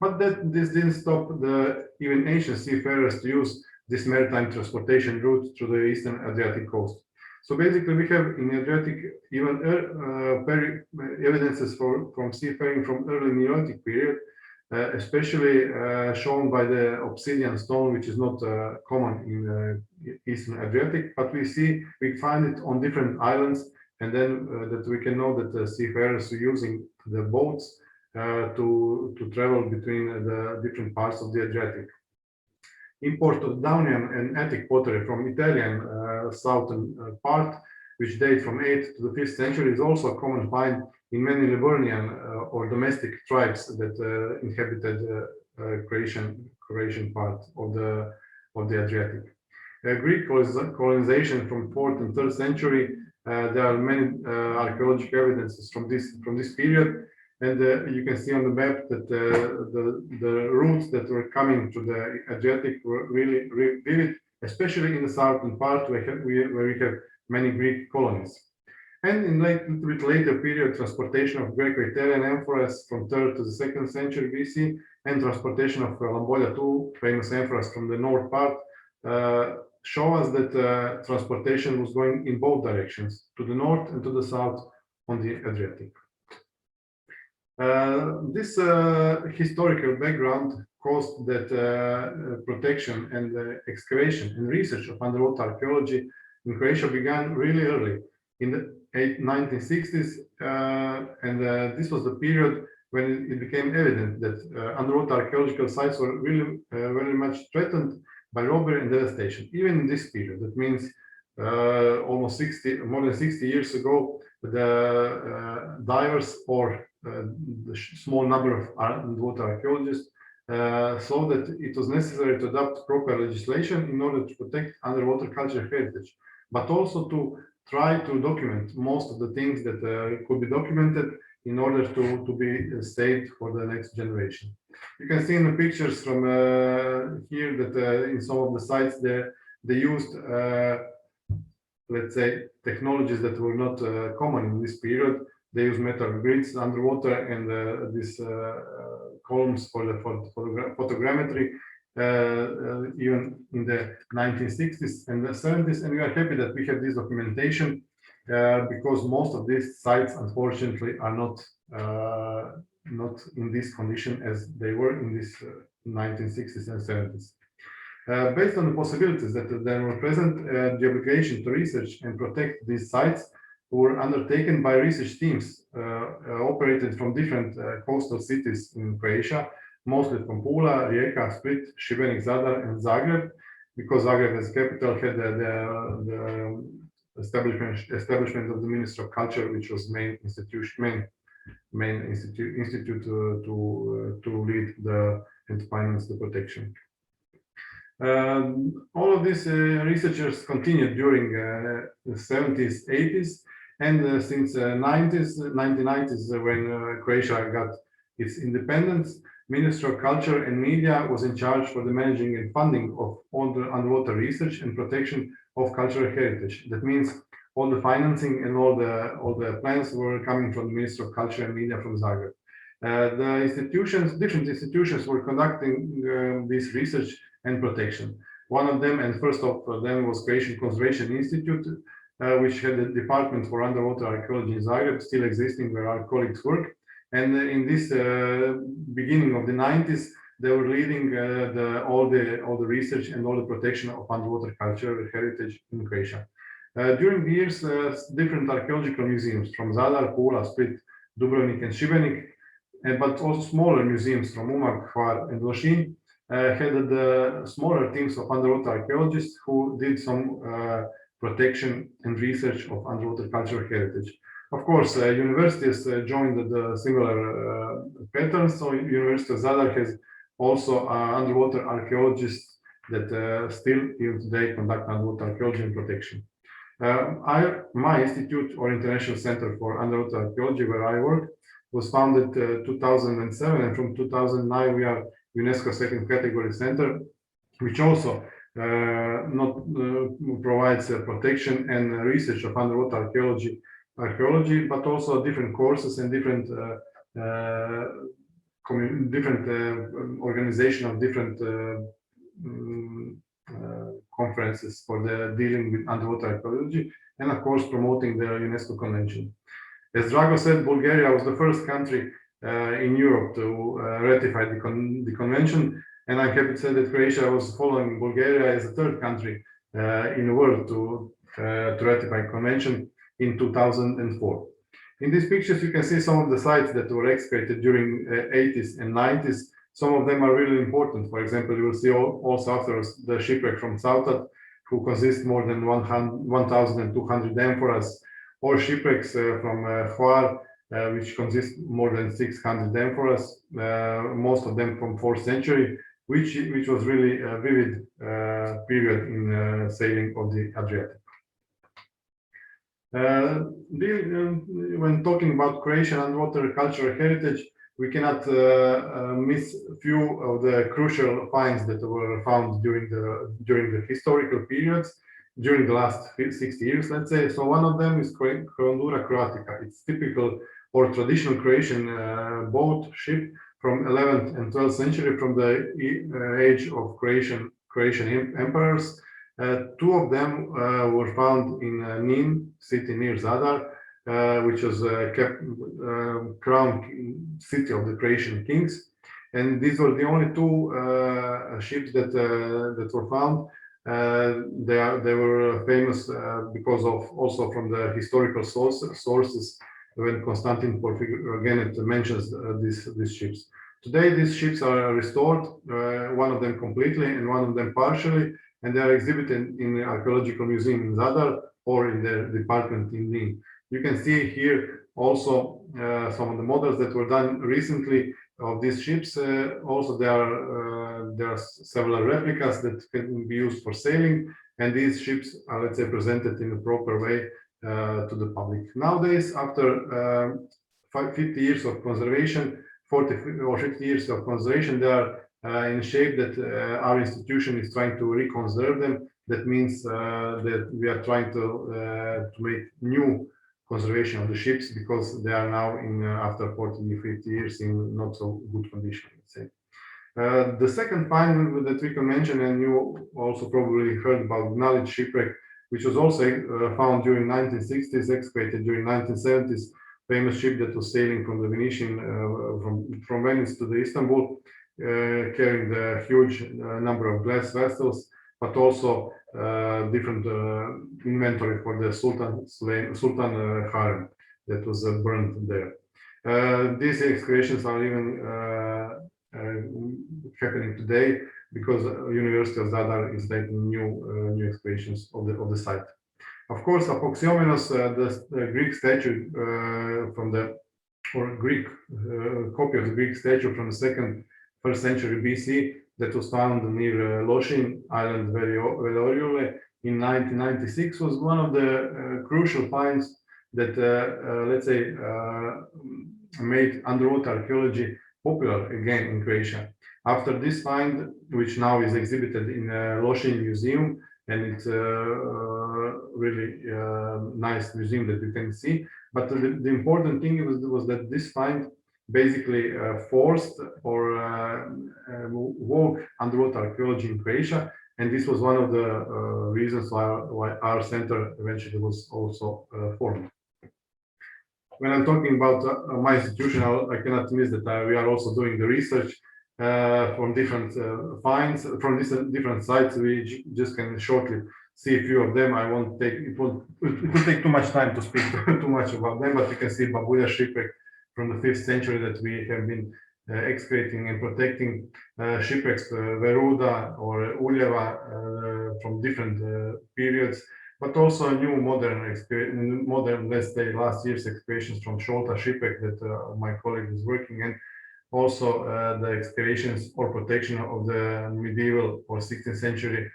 But this didn't stop the even ancient seafarers to use this maritime transportation route through the eastern Adriatic coast. So basically, we have in Adriatic even evidences from seafaring from early Neolithic period, especially shown by the obsidian stone, which is not common in eastern Adriatic, but we find it on different islands, and then that we can know that the seafarers are using the boats to travel between the different parts of the Adriatic. Import of Daunian and Attic pottery from Italian southern part, which date from 8th to the 5th century, is also a common find in many Liburnian or domestic tribes that inhabited Croatian part of the Adriatic. Greek colonization from 4th and 3rd century. There are many archaeological evidences from this period. And you can see on the map that the routes that were coming to the Adriatic were really vivid, especially in the southern part where we have many Greek colonies. And in little bit later period, transportation of Greco-Italian amphoras from 3rd to the 2nd century BC, and transportation of Lambolia II, famous amphoras from the north part, show us that transportation was going in both directions, to the north and to the south on the Adriatic. This historical background caused that protection and excavation and research of underwater archaeology in Croatia began really early in the 1960s, and this was the period when it became evident that underwater archaeological sites were really very much threatened by robbery and devastation. Even in this period, that means more than 60 years ago, the divers or the small number of underwater archaeologists saw that it was necessary to adopt proper legislation in order to protect underwater cultural heritage, but also to try to document most of the things that could be documented in order to be saved for the next generation. You can see in the pictures from here that in some of the sites they used, let's say, technologies that were not common in this period. They use metal grids underwater and these columns for the photogrammetry, even in the 1960s and the 70s. And we are happy that we have this documentation because most of these sites, unfortunately, are not in this condition as they were in this 1960s and 70s. Based on the possibilities that were present, the obligation to research and protect these sites were undertaken by research teams operated from different coastal cities in Croatia, mostly from Pula, Rijeka, Split, Šibenik, Zadar, and Zagreb, because Zagreb as capital had the establishment of the Ministry of Culture, which was main institute to lead and to finance the protection. All of these researchers continued during the 70s, 80s, and since 1990s, when Croatia got its independence, Ministry of Culture and Media was in charge for the managing and funding of all the underwater research and protection of cultural heritage. That means all the financing and all the plans were coming from the Ministry of Culture and Media from Zagreb. Different institutions were conducting this research and protection. One of them, and first of them, was Croatian Conservation Institute, which had a department for underwater archaeology in Zagreb, still existing, where our colleagues work. And in this beginning of the 90s, they were leading all the research and all the protection of underwater cultural heritage in Croatia. During the years, different archaeological museums from Zadar, Pula, Split, Dubrovnik, and Šibenik, but also smaller museums from Umag, Hvar, and Lošinj headed smaller teams of underwater archaeologists who did some protection and research of underwater cultural heritage. Of course, universities joined the similar patterns. So University of Zadar has also underwater archaeologists that still even today conduct underwater archaeology and protection. My institute, or International Center for Underwater Archaeology, where I work, was founded 2007, and from 2009 we are UNESCO second category center, which also not provides protection and research of underwater archaeology, but also different courses and different organization of different conferences for the dealing with underwater archaeology, and of course promoting the UNESCO convention. As Drago said, Bulgaria was the first country in Europe to ratify the convention, and I'm happy to say that Croatia was following Bulgaria as the third country in the world to ratify the convention in 2004. In these pictures, you can see some of the sites that were excavated during 80s and 90s. Some of them are really important. For example, you will see also after the shipwreck from Sautat, who consists more than 1,200 amphoras, or shipwrecks from Hvar, which consist more than 600 amphoras, most of them from 4th century, which was really a vivid period in sailing of the Adriatic. When talking about Croatian underwater cultural heritage, we cannot miss a few of the crucial finds that were found during the historical periods, during the last 60 years, let's say. So one of them is Crondura Croatica. It's typical or traditional Croatian boat ship from 11th and 12th century, from the age of Croatian emperors. Two of them were found in Nin, city near Zadar, which was kept crown city of the Croatian kings. And these were the only two ships that were found. They were famous because of also from the historical sources when Constantine Porphyrogenet mentions these ships. Today, these ships are restored, one of them completely and one of them partially, and they are exhibited in the Archaeological Museum in Zadar or in the department in Nin. You can see here also some of the models that were done recently of these ships. Also, there are several replicas that can be used for sailing, and these ships are, let's say, presented in a proper way to the public. Nowadays, after 50 years of conservation, 40 or 50 years of conservation, they are in shape that our institution is trying to reconserve them. That means that we are trying to make new conservation of the ships, because they are now in after 40, 50 years in not so good condition, let's say. The second find that we can mention, and you also probably heard about Gallate shipwreck, which was also found during 1960s, excavated during 1970s, famous ship that was sailing from the Venetian, from Venice to the Istanbul, carrying the huge number of glass vessels, but also different inventory for the Sultan harem that was burned there. These excavations are even happening today because University of Zadar is making new excavations of the site. Of course, Apoxiomenos, the Greek statue Greek copy of the Greek statue from the first century BC that was found near Lošinj island, Veloriole, in 1996 was one of the crucial finds that, let's say, made underwater archaeology popular again in Croatia. After this find, which now is exhibited in Lošinj Museum, and it's a really nice museum that you can see. But the important thing was that this find basically forced or woke underwater archaeology in Croatia, and this was one of the reasons why our center eventually was also formed. When I'm talking about my institution, I cannot miss that we are also doing the research from different finds from different sites. We just can shortly see a few of them. I won't take it will take too much time to speak too much about them, but you can see Babuja shipwreck from the 5th century that we have been excavating and protecting, shipwrecks Veruda or Uljeva from different periods, but also new modern, let's say, last year's excavations from Šolta shipwreck that my colleague is working in. Also, the excavations or protection of the medieval or 16th century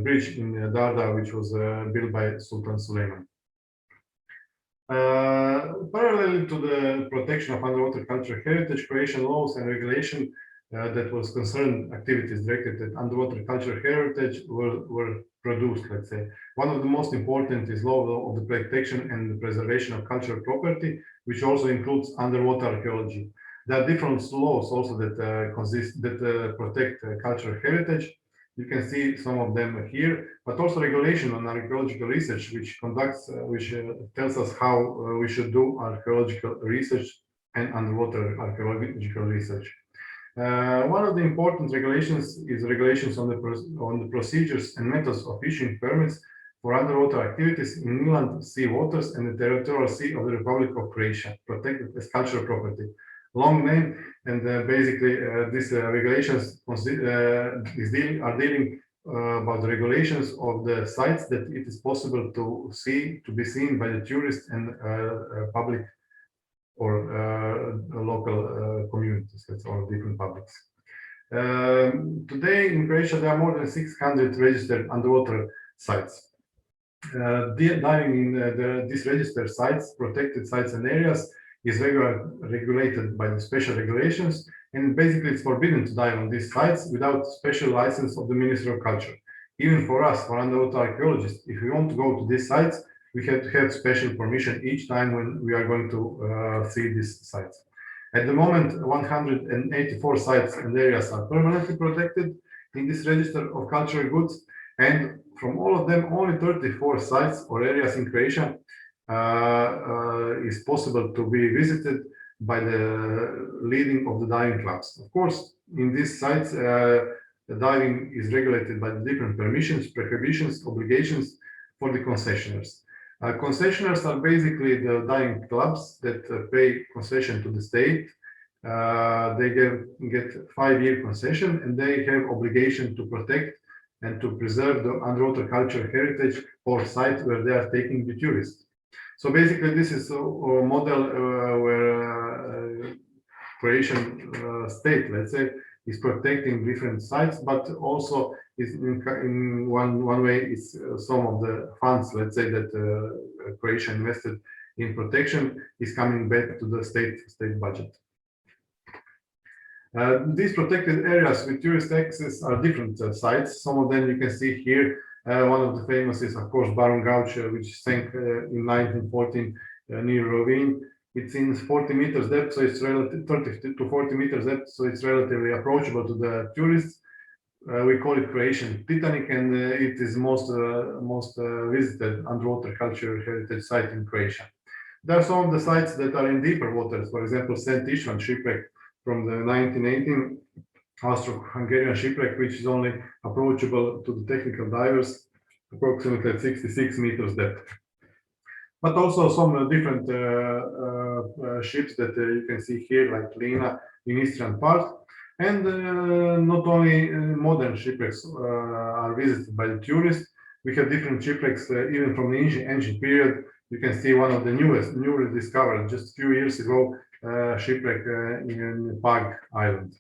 bridge in Darda, which was built by Sultan Suleiman. Parallel to the protection of underwater cultural heritage, Croatian laws and regulation that was concerned activities directed at underwater cultural heritage were produced, let's say. One of the most important is law of the protection and the preservation of cultural property, which also includes underwater archaeology. There are different laws also that protect cultural heritage. You can see some of them here, but also regulation on archaeological research, which tells us how we should do archaeological research and underwater archaeological research. One of the important regulations is regulations on the procedures and methods of issuing permits for underwater activities in inland sea waters and the territorial sea of the Republic of Croatia, protected as cultural property. Long name, and basically these regulations are dealing about the regulations of the sites that it is possible to be seen by the tourists and public or local communities, that's all different publics. Today in Croatia there are more than 600 registered underwater sites. Diving in these registered sites, protected sites and areas is regulated by the special regulations, and basically it's forbidden to dive on these sites without special license of the Ministry of Culture. Even for us, for underwater archaeologists, if we want to go to these sites, we have to have special permission each time when we are going to see these sites. At the moment, 184 sites and areas are permanently protected in this register of cultural goods, and from all of them, only 34 sites or areas in Croatia is possible to be visited by the leading of the diving clubs. Of course, in these sites, the diving is regulated by the different permissions, prohibitions, obligations for the concessionaires. Concessionaires are basically the diving clubs that pay concession to the state. They get 5-year concession, and they have obligation to protect and to preserve the underwater cultural heritage or site where they are taking the tourists. So basically, this is a model where Croatian state, let's say, is protecting different sites, but also is in one way is some of the funds, let's say, that Croatia invested in protection is coming back to the state budget. These protected areas with tourist access are different sites. Some of them you can see here. One of the famous is, of course, Baron Gauch, which sank in 1914 near Rovinj. It's in 40 meters depth, so it's 30 to 40 meters depth, so it's relatively approachable to the tourists. We call it Croatian Titanic, and it is most visited underwater cultural heritage site in Croatia. There are some of the sites that are in deeper waters. For example, St. Istvan shipwreck from the 1918 Austro-Hungarian shipwreck, which is only approachable to the technical divers, approximately at 66 meters depth. But also some different ships that you can see here, like Lina in eastern part. And not only modern shipwrecks are visited by the tourists, we have different shipwrecks even from the ancient period. You can see one of the newly discovered just a few years ago, shipwreck in Pag Island.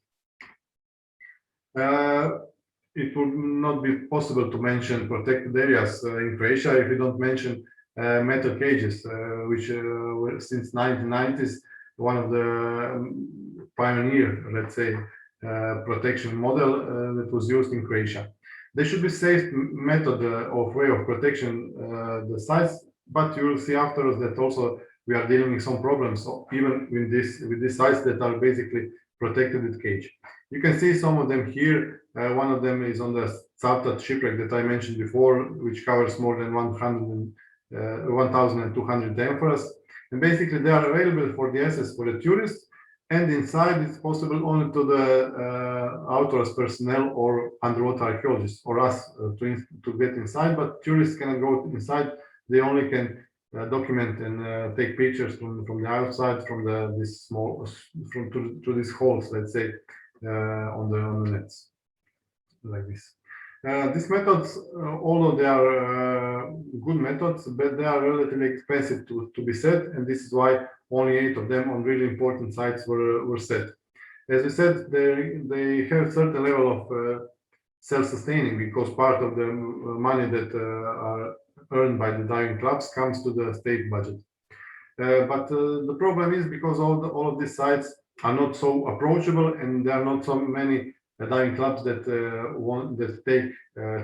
It would not be possible to mention protected areas in Croatia if we don't mention metal cages, which were since 1990s one of the pioneer, let's say, protection model that was used in Croatia. There should be safe method of way of protection the sites, but you will see afterwards that also we are dealing with some problems even with these sites that are basically protected with cage. You can see some of them here. One of them is on the Untitled Shipwreck that I mentioned before, which covers more than 1,200 amphoras. And basically they are available for the access for the tourists, and inside it's possible only to the outdoors personnel or underwater archaeologists or us to get inside, but tourists cannot go inside. They only can document and take pictures from the outside, from this small to these holes, let's say, on the nets, like this. These methods, although they are good methods, but they are relatively expensive to be set, and this is why only 8 of them on really important sites were set. As I said, they have a certain level of self-sustaining, because part of the money that are earned by the diving clubs comes to the state budget. But the problem is because all of these sites are not so approachable, and there are not so many diving clubs that take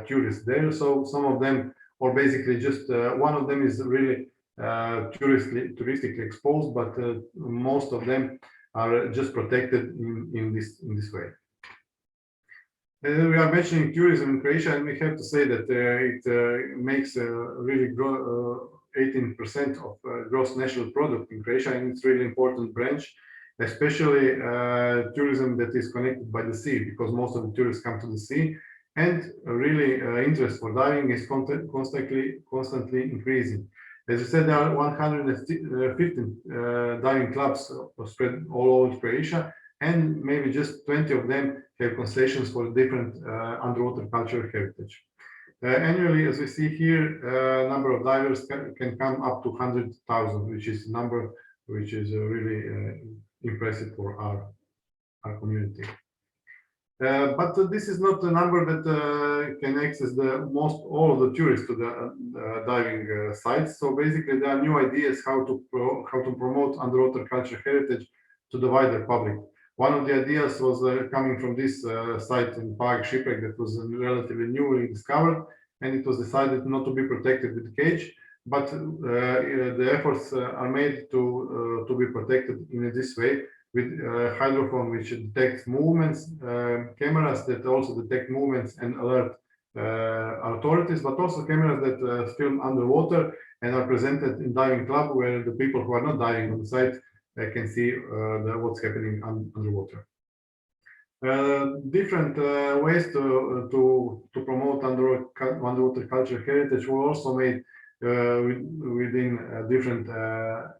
tourists there. So some of them, or basically just one of them, is really touristically exposed, but most of them are just protected in this way. We are mentioning tourism in Croatia, and we have to say that it makes really 18% of gross national product in Croatia, and it's really important branch, especially tourism that is connected by the sea, because most of the tourists come to the sea, and really interest for diving is constantly increasing. As I said, there are 115 diving clubs spread all over Croatia, and maybe just 20 of them have concessions for different underwater cultural heritage. Annually, as we see here, number of divers can come up to 100,000, which is a number which is really impressive for our community. But this is not a number that can access all of the tourists to the diving sites. So basically, there are new ideas how to promote underwater cultural heritage to the wider public. One of the ideas was coming from this site in Kitten Shipwreck that was relatively newly discovered, and it was decided not to be protected with cage, but the efforts are made to be protected in this way with hydrophone, which detects movements, cameras that also detect movements and alert authorities, but also cameras that film underwater and are presented in diving club, where the people who are not diving on the site can see what's happening underwater. Different ways to promote underwater cultural heritage were also made within different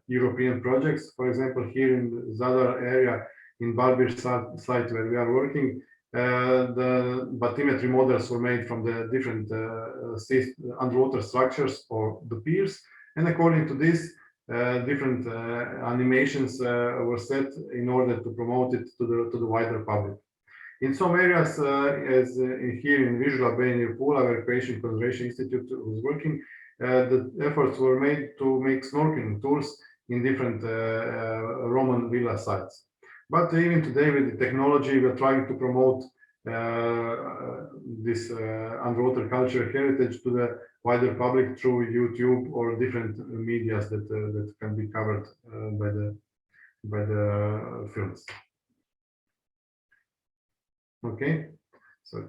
European projects. For example, here in the Zadar area, in Bombard site where we are working, the bathymetry models were made from the different underwater structures or the piers, and according to this, different animations were set in order to promote it to the wider public. In some areas, as here in Visual Albania, Pula, where Croatian Conservation Institute was working, the efforts were made to make snorkeling tours in different Roman villa sites. But even today, with the technology, we're trying to promote this underwater cultural heritage to the wider public through YouTube or different medias that can be covered by the films. Okay, so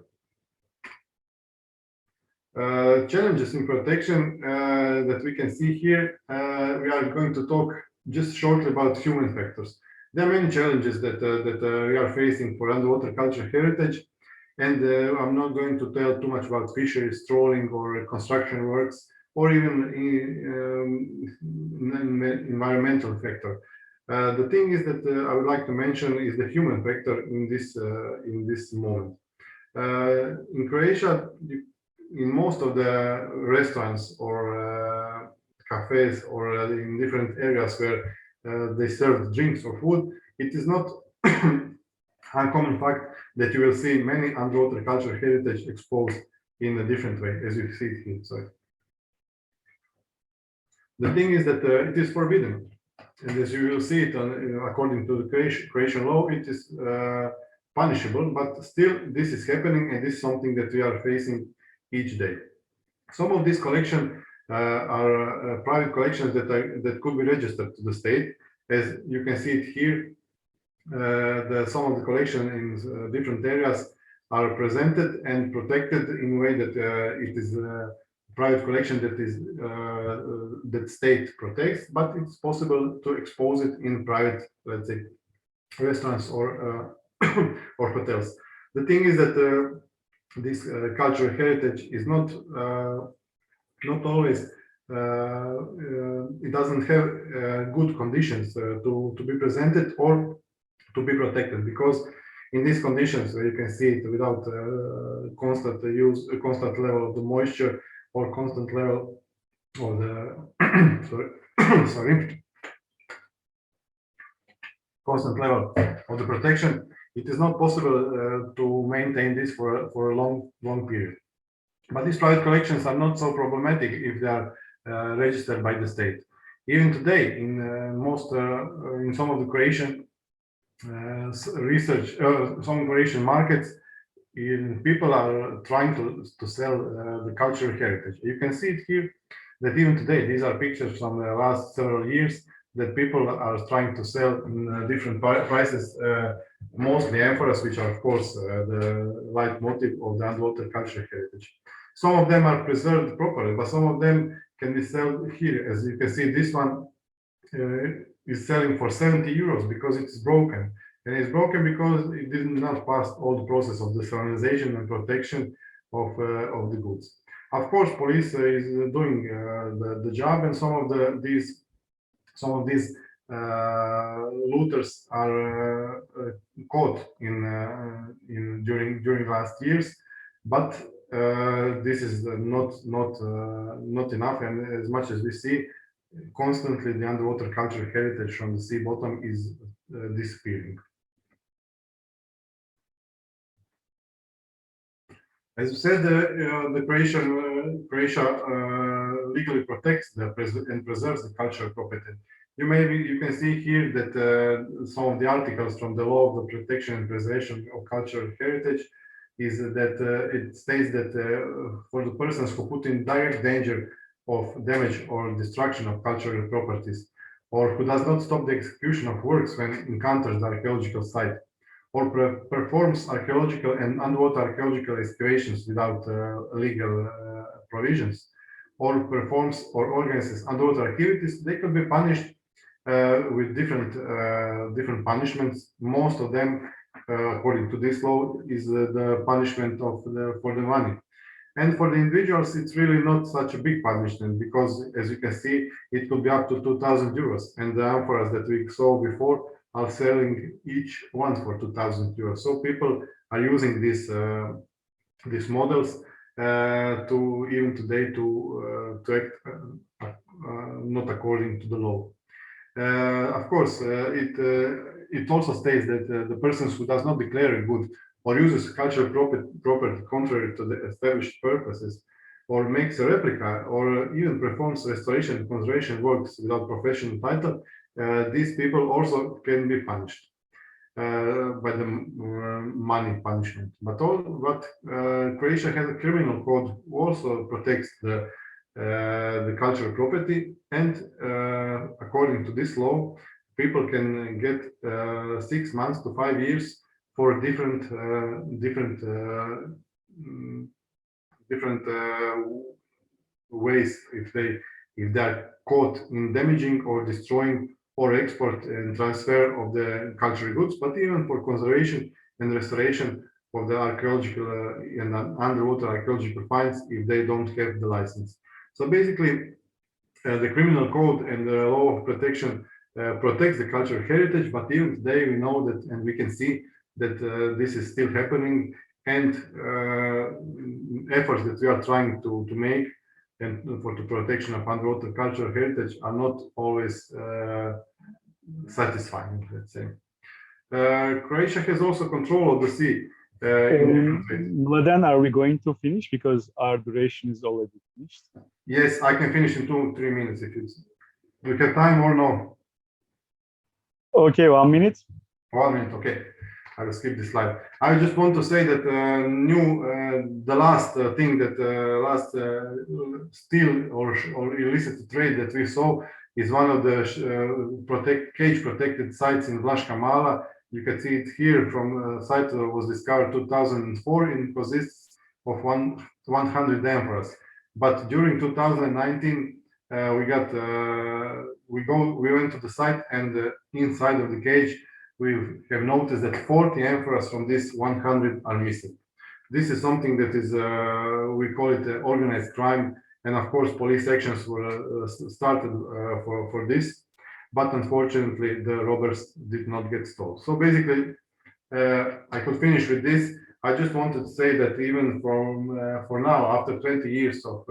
challenges in protection that we can see here. We are going to talk just shortly about human factors. There are many challenges that we are facing for underwater cultural heritage, and I'm not going to tell too much about fisheries, trawling, or construction works, or even environmental factor. The thing is that I would like to mention is the human factor in this moment. In Croatia, in most of the restaurants or cafes or in different areas where they serve drinks or food, it is not uncommon fact that you will see many underwater cultural heritage exposed in a different way, as you see here. So the thing is that it is forbidden. And as you will see it, according to the Croatian law, it is punishable, but still this is happening, and this is something that we are facing each day. Some of these collections are private collections that could be registered to the state. As you can see it here, some of the collection in different areas are presented and protected in a way that it is a private collection that is that state protects, but it's possible to expose it in private, let's say, restaurants or or hotels. The thing is that this cultural heritage is not always it doesn't have good conditions to be presented or to be protected, because in these conditions you can see it without constant constant level of the moisture or constant level of the sorry constant level of the protection, it is not possible to maintain this for a long period. But these private collections are not so problematic if they are registered by the state. Even today, in in some of the Croatian some Croatian markets, people are trying to sell the cultural heritage. You can see it here that even today, these are pictures from the last several years that people are trying to sell in different prices, mostly amphoras, which are of course the leitmotif of the underwater cultural heritage. Some of them are preserved properly, but some of them can be sold here. As you can see, this one is selling for 70 euros because it's broken. And it's broken because it did not pass all the process of the sterilization and protection of the goods. Of course, police is doing the job, and some of these looters are caught during last years, but this is not enough. And as much as we see, constantly the underwater cultural heritage from the sea bottom is disappearing. As you said, the Croatia legally protects and preserves the cultural property. You can see here that some of the articles from the law of the protection and preservation of cultural heritage is that it states that for the persons who put in direct danger of damage or destruction of cultural properties, or who does not stop the execution of works when encounters the archaeological site, or performs archaeological and underwater archaeological excavations without legal provisions, or performs or organizes underwater activities, they could be punished with different punishments. Most of them, according to this law, is the punishment for the money. And for the individuals, it's really not such a big punishment, because, as you can see, it could be up to 2,000 euros. And the amphoras that we saw before are selling each one for 2,000 euros. So people are using these models to even today to act not according to the law. Of course, it also states that the persons who does not declare a good or uses cultural property contrary to the established purposes, or makes a replica, or even performs restoration and conservation works without professional title, these people also can be punished by the money punishment. But Croatia has a criminal code who also protects the cultural property, and according to this law, people can get 6 months to 5 years for different ways if they are caught in damaging or destroying or export and transfer of the cultural goods, but even for conservation and restoration of the archaeological and underwater archaeological finds if they don't have the license. So basically, the criminal code and the law of protection protects the cultural heritage, but even today we know that, and we can see that this is still happening, and efforts that we are trying to make and for the protection of underwater cultural heritage are not always satisfying, let's say. Croatia has also control of the sea. Mladen, are we going to finish, because our duration is already finished? Yes, I can finish in 2-3 minutes if it's. Do you have time or no? Okay, 1 minute. 1 minute, okay. I will skip this slide. I just want to say that the last thing that last steel or illicit trade that we saw is one of the cage protected sites in Vlaška Mala. You can see it here from site was discovered 2004 and consists of 100 amphoras. But during 2019, we went to the site, and inside of the cage we have noticed that 40 amphoras from this 100 are missing. This is something that is we call it organized crime, and of course police actions were started for this, but unfortunately the robbers did not get stole. So basically, I could finish with this. I just wanted to say that even for now, after 20 years of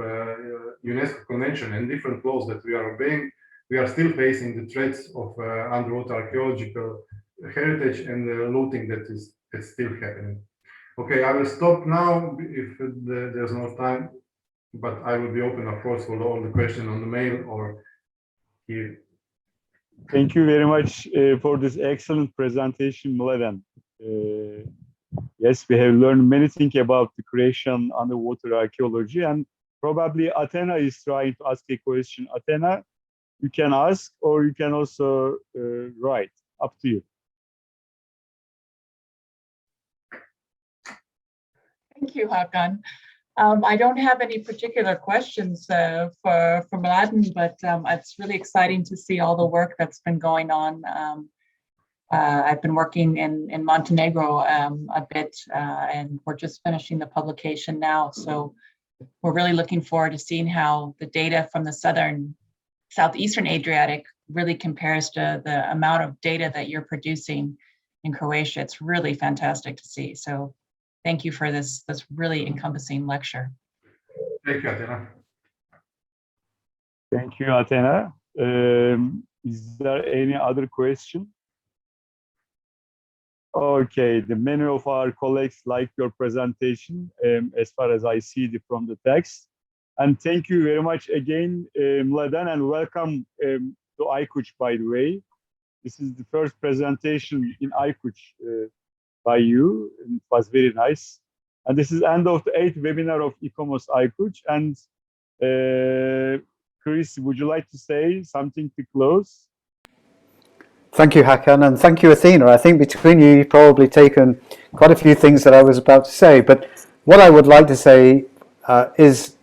UNESCO convention and different laws that we are obeying, we are still facing the threats of underwater archaeological heritage and the looting that's still happening. Okay, I will stop now if there's no time, but I will be open, of course, for all the questions on the mail or here. Thank you very much for this excellent presentation, Mladen. Yes, we have learned many things about the Croatian underwater archaeology, and probably Athena is trying to ask a question. Athena, you can ask, or you can also write. Up to you. Thank you, Hakan. I don't have any particular questions for Mladen, but it's really exciting to see all the work that's been going on. I've been working in Montenegro a bit, and we're just finishing the publication now. So we're really looking forward to seeing how the data from the southeastern Adriatic really compares to the amount of data that you're producing in Croatia. It's really fantastic to see. So thank you for this really encompassing lecture. Thank you, Athena. Thank you, Athena. Is there any other question? Okay, many of our colleagues like your presentation, as far as I see from the text. And thank you very much again, Mladen, and welcome to ICUCH, by the way. This is the first presentation in ICUCH by you, and it was very nice. And this is end of the 8th webinar of ICOMOS ICUCH. And Chris, would you like to say something to close? Thank you, Hakan, and thank you, Athena. I think between you, you've probably taken quite a few things that I was about to say. But what I would like to say is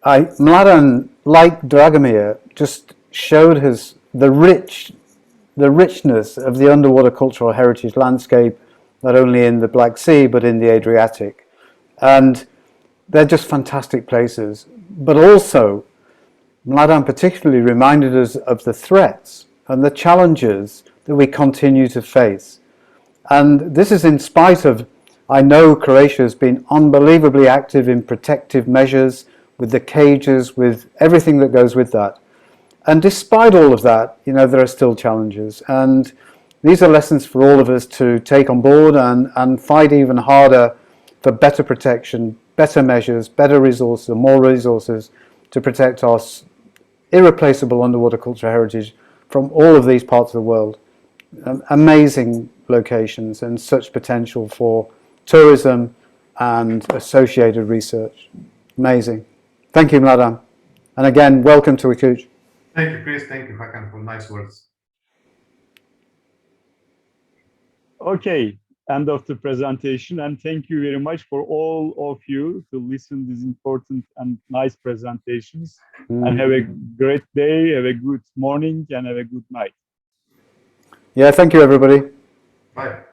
Mladen, like Dragomir, just showed us the richness of the underwater cultural heritage landscape, not only in the Black Sea, but in the Adriatic. And they're just fantastic places. But also, Mladen particularly reminded us of the threats and the challenges that we continue to face. And this is in spite of, I know Croatia has been unbelievably active in protective measures, with the cages, with everything that goes with that. And despite all of that, you know, there are still challenges. And these are lessons for all of us to take on board and fight even harder for better protection, better measures, better resources, more resources to protect our irreplaceable underwater cultural heritage from all of these parts of the world. Amazing locations and such potential for tourism and associated research. Amazing. Thank you, Mladen. And again, welcome to ICUCH. Thank you, Chris. Thank you, Hakan, for nice words. Okay, end of the presentation, and thank you very much for all of you to listen to these important and nice presentations. And have a great day, have a good morning, and have a good night. Yeah, thank you, everybody. Bye.